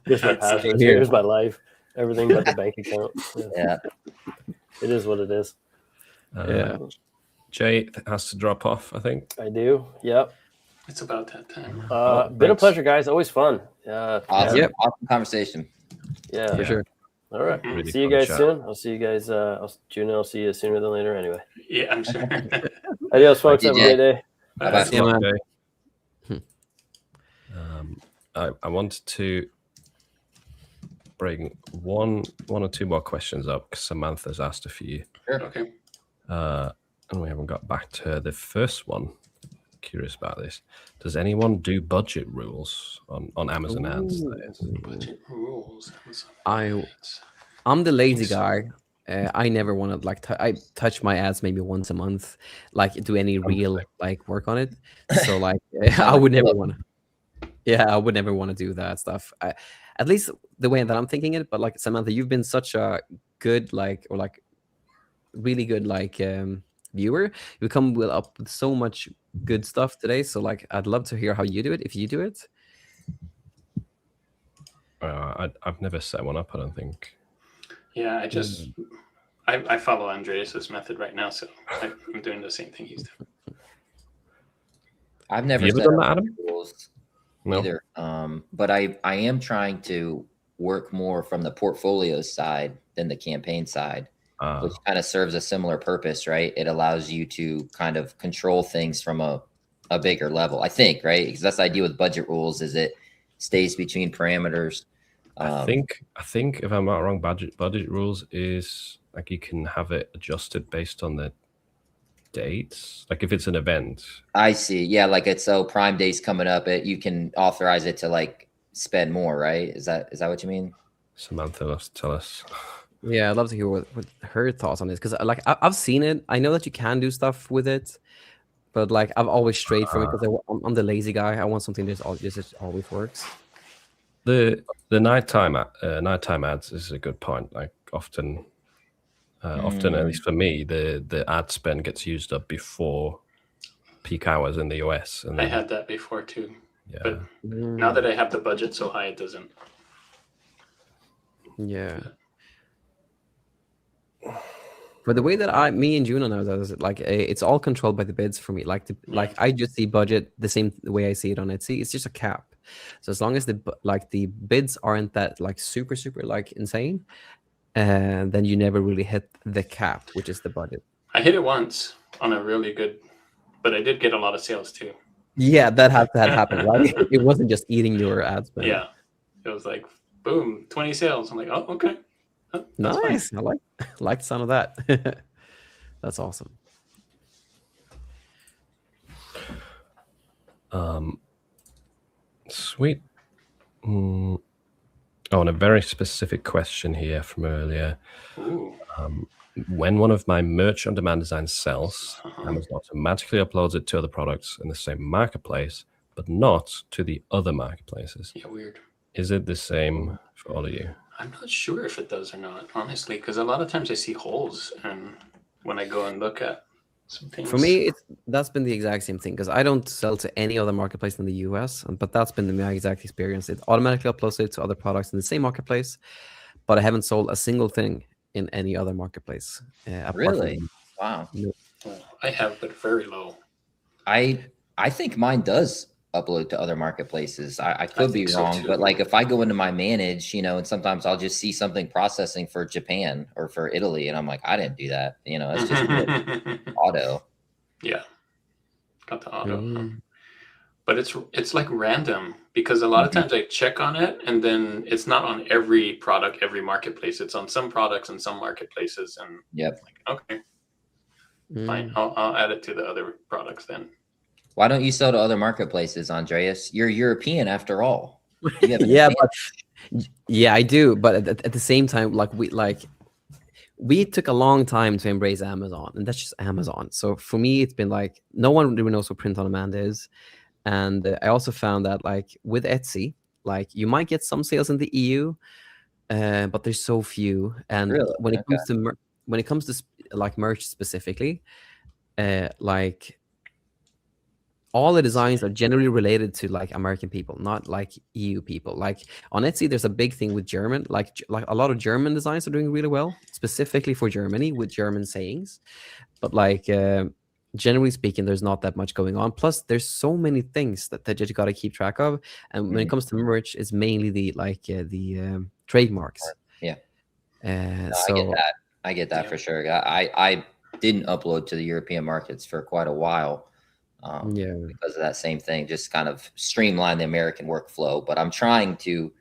Here's my passwords. Here's my life. Everything but the bank account. Yeah. It is what it is. Jay has to drop off, I think. I do. Yep. It's about that time. Been a pleasure, guys. Always fun. Awesome conversation. Yeah. For sure. All right. Really see you guys soon. I'll see you guys. June, I'll see you sooner than later anyway. Yeah, I'm sure. Adios, folks. Have a great day. Bye-bye. I wanted to bring one or two more questions up because Samantha's asked a few. Sure. Okay. And we haven't got back to the first one. Curious about this. Does anyone do budget rules on Amazon ads? Budget rules. I'm the lazy guy. I never want to like I touch my ads maybe once a month, like do any real like work on it. So like I would never want to. Yeah, I would never want to do that stuff. At least the way that I'm thinking it. But like Samantha, you've been such a good really good viewer. You come up with so much good stuff today. So like I'd love to hear how you do it if you do it. I've never set one up, I don't think. Yeah, I follow Andreas's method right now, so I'm doing the same thing he's doing. I've never you set ever done up that, Adam? rules No. either. But I am trying to work more from the portfolio side than the campaign side, which kind of serves a similar purpose, right? It allows you to kind of control things from a bigger level, I think, right? Because that's the idea with budget rules, is it stays between parameters. I think if I'm not wrong, budget rules is like you can have it adjusted based on the dates. Like if it's an event. I see. Yeah, like it's Prime Day's coming up. You can authorize it to like spend more, right? Is that what you mean? Samantha, tell us. Yeah, I'd love to hear what her thoughts on this, because like I've seen it. I know that you can do stuff with it, but like I've always strayed from it because I'm the lazy guy. I want something that just always works. The nighttime ads is a good point. Like often, at least for me, the ad spend gets used up before peak hours in the US. And I had that before too. Yeah. But now that I have the budget so high, it doesn't. Yeah. But the way that me and Juno now does it, like it's all controlled by the bids for me. Like I just see budget the same way I see it on Etsy. It's just a cap. So as long as the bids aren't that like super like insane, then you never really hit the cap, which is the budget. I hit it once on a really good, but I did get a lot of sales too. Yeah, that had happened, right? It wasn't just eating your ad spend. Yeah, it was like boom, 20 sales. I'm like, oh, okay. Oh, nice. Fine. I like the sound of that. That's awesome. Sweet. Oh, and a very specific question here from earlier. When one of my merch on demand designs sells, Amazon automatically uploads it to other products in the same marketplace, but not to the other marketplaces. Yeah, weird. Is it the same for all of you? I'm not sure if it does or not, honestly, because a lot of times I see holes, and when I go and look at some things. For me, that's been the exact same thing, because I don't sell to any other marketplace in the US, but that's been my exact experience. It automatically uploads it to other products in the same marketplace, but I haven't sold a single thing in any other marketplace. Really? Wow. No. I have, but very low. I think mine does upload to other marketplaces. I could be wrong, but like if I go into my manage, and sometimes I'll just see something processing for Japan or for Italy, and I'm like, I didn't do that. It's just auto. Yeah, got the auto. But it's like random, because a lot of times I check on it and then it's not on every product, every marketplace. It's on some products and some marketplaces, and okay, fine, I'll add it to the other products then. Why don't you sell to other marketplaces, Andreas? You're European after all. Yeah, I do. But at the same time, we took a long time to embrace Amazon, and that's just Amazon. So for me, it's been like no one really knows what print on demand is, and I also found that like with Etsy, like you might get some sales in the EU, but there's so few. And really? when it comes to like merch specifically, like all the designs are generally related to like American people, not like EU people. Like on Etsy, there's a big thing with German, like a lot of German designs are doing really well, specifically for Germany with German sayings. But like generally speaking, there's not that much going on. Plus, there's so many things that you got to keep track of. And when it comes to merch, it's mainly the trademarks. Yeah. So I get that for sure. I didn't upload to the European markets for quite a while. Because of that same thing, just kind of streamline the American workflow. But I'm trying to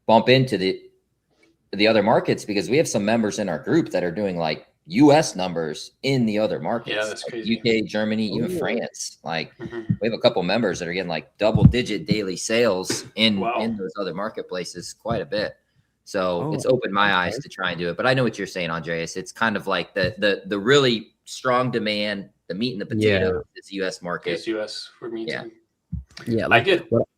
bump into the other markets, because we have some members in our group that are doing like US numbers in the other markets. Yeah, that's like crazy. UK, Germany, even Ooh. France. Like Mhm. we have a couple members that are getting like double-digit daily sales in Wow. those other marketplaces quite a bit. So Oh, it's opened my eyes okay. to try and do it. But I know what you're saying, Andreas. It's kind of like the really strong demand, the meat and the Yeah. potatoes is US market. It's US for me Yeah. too. Yeah, I like get what-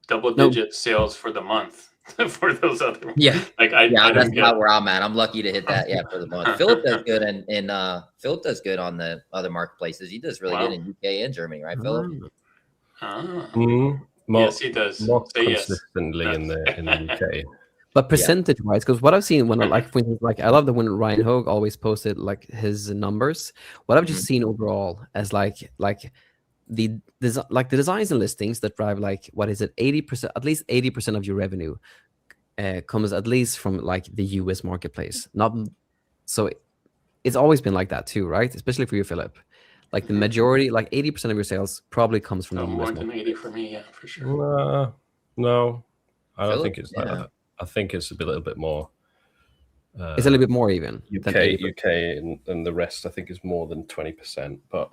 double-digit sales for the month for those other. Yeah. Like I Yeah, don't that's get. about where I'm at. I'm lucky to hit that. Yeah, for the month. Philip does good, and Philip does good on the other marketplaces. He does really Wow. good in UK and Germany, right, Philip? Ah. More, Yes, he does. more Say yes. consistently in the UK. But percentage wise, because what I've seen when I like, for instance, like I love that when Ryan Hogue always posted like his numbers. What I've just seen overall as like the designs and listings that drive like what is it 80%, at least 80% of your revenue comes at least from like the US marketplace. Not so it's always been like that too, right? Especially for you, Philip. Like the majority, like 80% of your sales probably comes from No, the US more market. than 80 for me, yeah, for sure. No, I don't Philip? think it's Yeah. that. I think it's a little bit more. It's a little bit more even than 80%. UK, and the rest I think is more than 20%. But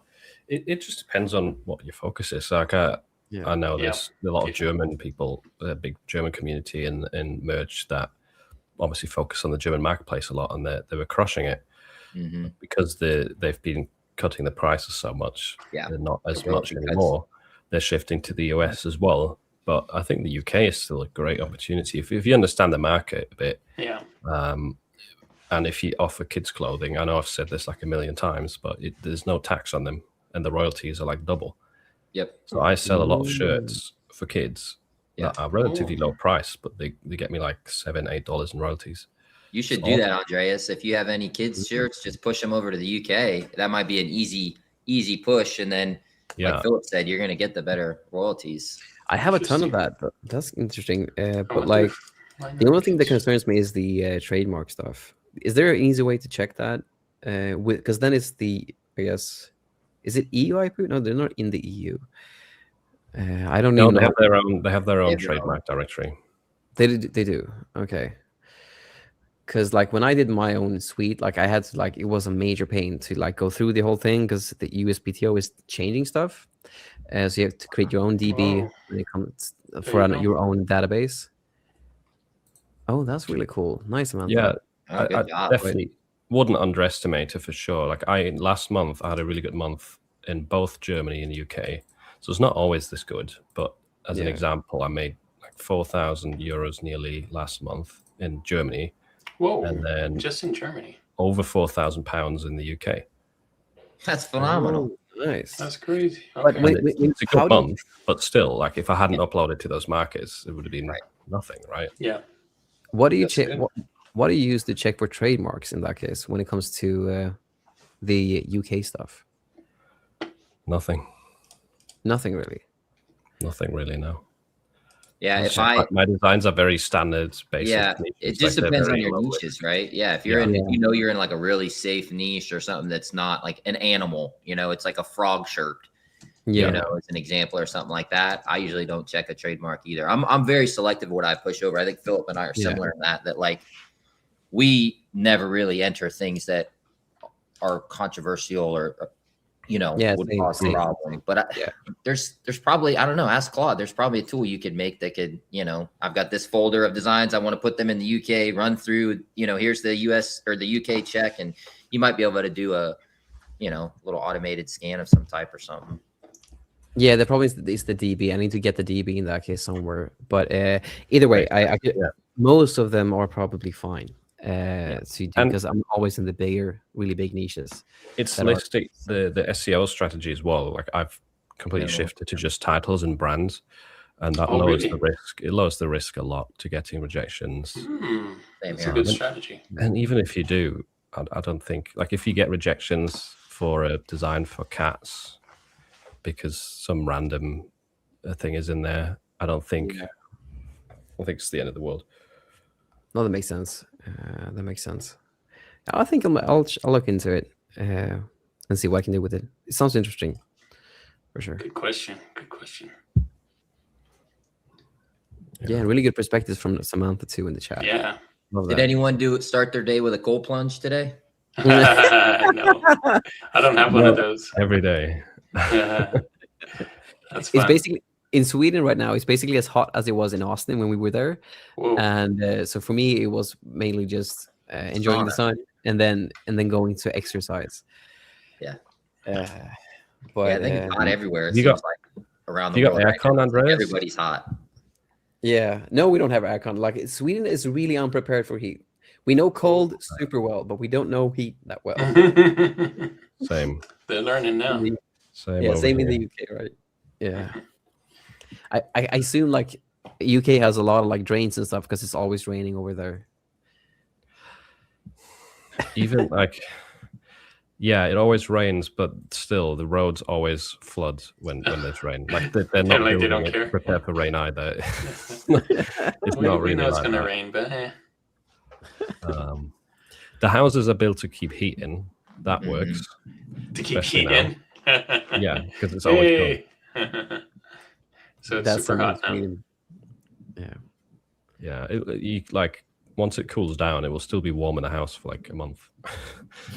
it just depends on what your focus is. Like I know there's a lot of German people, a big German community in Merge that obviously focus on the German marketplace a lot, and they were crushing it because they've been cutting the prices so much. Yeah, they're not as the much royalty cuts. anymore. They're shifting to the US as well. But I think the UK is still a great opportunity if you understand the market a bit. Yeah. And if you offer kids clothing, I know I've said this like a million times, but there's no tax on them, and the royalties are like double. Yep. So I sell a lot of shirts for kids that are relatively low price, but they get me like $7-8 in royalties. You should do that, Andreas. If you have any kids shirts, just push them over to the UK. That might be an easy push, and then like Philip said, you're going to get the better royalties. I have a ton of that. But that's interesting. But like the only thing that concerns me is the trademark stuff. Is there an easy way to check that? Because then it's I guess, is it EU IP? No, they're not in the EU. I don't even know. They have their own trademark directory. They do. Okay. Because like when I did my own suite, like I had to like it was a major pain to like go through the whole thing because the USPTO is changing stuff. So you have to create your own DB when it comes for your own database. Oh, that's really cool. Nice, Samantha. Yeah, I definitely wouldn't underestimate it for sure. Like last month, I had a really good month in both Germany and UK. So it's not always this good, but as an example, I made like 4,000 euros nearly last month in Germany. Whoa! And then just in Germany, over £4,000 in the UK. That's phenomenal. Oh, nice. That's crazy. Okay. It's a good month, but still, like if I hadn't uploaded to those markets, it would have been nothing, right? Yeah. What do you check? What do you use to check for trademarks in that case when it comes to the UK stuff? Nothing. Nothing really. Nothing really. No. Yeah, my designs are very standard, basic. Yeah, it just depends on your lovely. niches, right? Yeah, if you're if you know you're in like a really safe niche or something that's not like an animal, it's like a frog shirt. Yeah, as an example or something like that. I usually don't check a trademark either. I'm very selective of what I push over. I think Philip and I are similar in that like we never really enter things that are controversial or would cause a problem. But there's probably, I don't know, ask Claude. There's probably a tool you could make that could, I've got this folder of designs. I want to put them in the UK, run through, here's the US or the UK check. And you might be able to do a, little automated scan of some type or something. Yeah, the problem is the DB. I need to get the DB in that case somewhere. But either way, most of them are probably fine. Because I'm always in the really big niches. It's listed the SEO strategy as well. Like I've completely shifted to just titles and brands, and that lowers the risk. It lowers the risk a lot to getting rejections. That's a good strategy. And even if you do, I don't think like if you get rejections for a design for cats because some random thing is in there, I don't think it's the end of the world. No, that makes sense. That makes sense. I think I'll look into it and see what I can do with it. It sounds interesting, for sure. Good question. Good question. Yeah, really good perspectives from Samantha too in the chat. Yeah. Love Did that. anyone start their day with a cold plunge today? No, I don't have one of those. every day. Yeah. That's It's fun. basically in Sweden right now. It's basically as hot as it was in Austin when we were there, Whoa. and so for me, it was mainly just enjoying the sun and then going to exercise. Yeah. But Yeah, I think it's hot everywhere. It you seems got- like around the You got world. right aircon, now. It's like Andreas? everybody's hot. yeah, no, we don't have aircon. Like Sweden is really unprepared for heat. We know cold super well, but we don't know heat that well. Same. They're learning now. Same. Yeah, over same in here. the UK, right? Yeah. I assume like UK has a lot of like drains and stuff because it's always raining over there. Even like, yeah, it always rains, but still the roads always flood when there's rain. Like they're not like they building don't it care. prepare for rain either. It's we not really know it's like gonna that. rain, but The houses are built to keep heat in. That Mhm. works. to keep Especially heat in. Yeah, because it's always cold. Hey. So it's That's super hot now. Sweden. Yeah, you like once it cools down, it will still be warm in the house for like a month.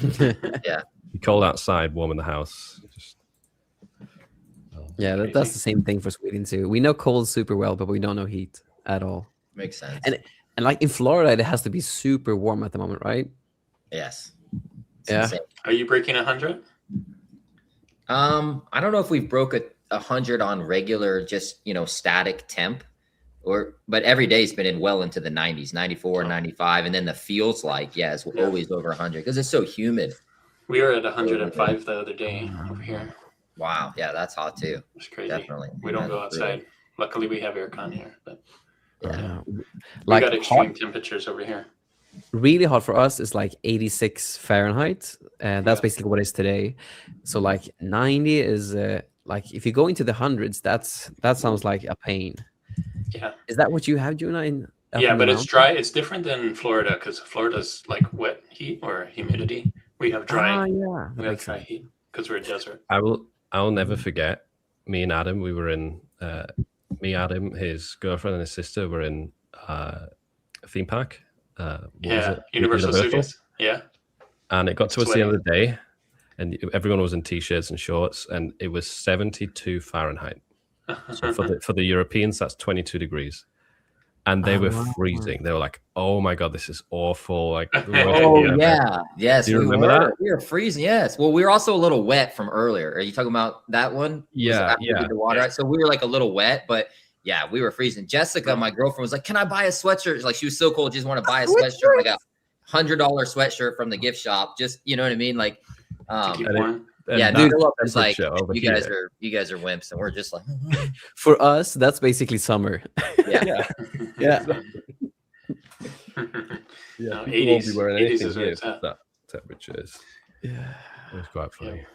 You cold outside, warm in the house. Just Yeah, that's Crazy. the same thing for Sweden too. We know cold super well, but we don't know heat at all. Makes sense. And like in Florida, it has to be super warm at the moment, right? Yes. It's Yeah. insane. Are you breaking 100? I don't know if we've broke 100 on regular, just static temp, but every day's been in well into the 90s, 94, 95, and then the feels like it's always over 100 because it's so humid. We were at 105 the other day over here. Wow, yeah, that's hot too. It's crazy. Definitely. We don't go That's outside. Luckily, we have aircon here, but Yeah. we Like got extreme hot, temperatures over here. really hot for us is like 86 Fahrenheit. That's Yeah. basically what it is today. So like 90 is like if you go into the hundreds, that sounds like a pain. Yeah. Is that what you have, Juna? Up Yeah, in the but it's mountains? dry. It's different than Florida because Florida's like wet heat or humidity. We have dry. Yeah, that we have makes dry sense. heat because we're a desert. I'll never forget me and Adam. We were in me, Adam, his girlfriend, and his sister were in a theme park. What was Yeah, it? Universal Studios. Yeah. And it got towards the end of the day, and everyone was in t-shirts and shorts, and it was 72 Fahrenheit. So for the Europeans, that's 22 degrees. And they were freezing. They were like, "Oh my god, this is awful!" Like, the worst Oh thing ever. yeah, yes. Do you we remember were. that? We were freezing. Yes. Well, we were also a little wet from earlier. Are you talking about that one? Was it Yeah, after we did yeah. The water. Yeah. So we were like a little wet, but yeah, we were freezing. Jessica, my girlfriend, was like, "Can I buy a sweatshirt?" Like she was so cold, she just want to buy a sweatshirt, like a $100 sweatshirt from the gift shop. Just you know what I mean, like. To keep and it- warm. And Yeah, that Philip is like, temperature over you here- guys are wimps, and we're just like, For us, that's basically summer. yeah. Yeah. Yeah, No, people won't be 80s wearing 80s anything is where here it's if at. that temperature is. Yeah. It was quite funny.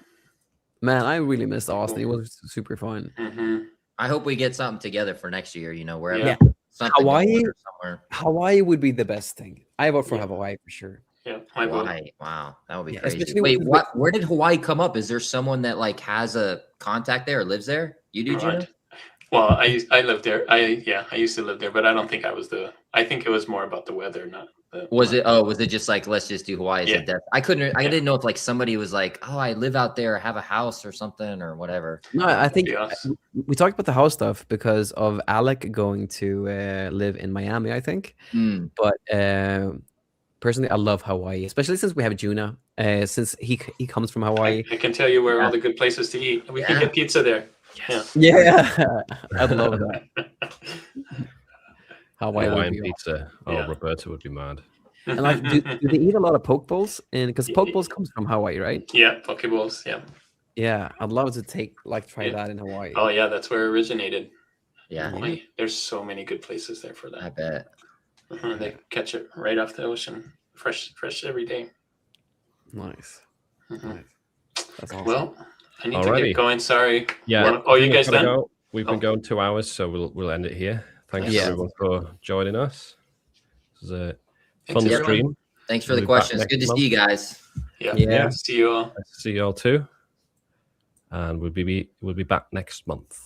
Man, I really missed Austin. It was super fun. Mhm. I hope we get something together for next year. Wherever Yeah. something Hawaii? going on somewhere. Hawaii would be the best thing. I vote for Yeah. Hawaii for sure. Yeah, my vote. Hawaii. Wow, that would be Yeah, crazy. especially Wait, with- what? Where did Hawaii come up? Is there someone that like has a contact there or lives there? You do, Gino? Right. Well, I lived there. I used to live there, but I don't think I was I think it was more about the weather, not the. Was it? Oh, was it just like let's just do Hawaii as Yeah. a death? I couldn't. I Yeah. didn't know if like somebody was like, oh, I live out there, have a house or something or whatever. No, I think be us. we talked about the house stuff because of Alec going to live in Miami, I think. Hmm. But personally, I love Hawaii, especially since we have Juna. Since he comes from Hawaii. I can tell you where Yeah. all the good places to eat. We can Yeah. get pizza there. Yeah, I'd love that. Hawaii would Hawaiian be awesome. pizza. Oh, Yeah. Roberta would be mad. And like, do they eat a lot of poke bowls? And because poke bowls comes from Hawaii, right? Yeah, poke bowls. Yeah. Yeah, I'd love to try Yeah. that in Hawaii. Oh yeah, that's where it originated. Yeah, Hawaii. There's so many good places there for I that. bet. They catch it right off the ocean, fresh every day. Nice. Mhm. Nice. That's awesome. Well, I need to Alrighty. get going. Sorry. Yeah. Oh, you we've guys gotta done? go. We've been Oh. going 2 hours, so we'll end it here. Thanks Yeah. everyone for joining us. This is a Thanks, fun everyone. stream. Thanks for We'll the be back questions. next Good to month. see you guys. Yeah. Yeah. See you all. Nice to see you all too. And we'll be back next month.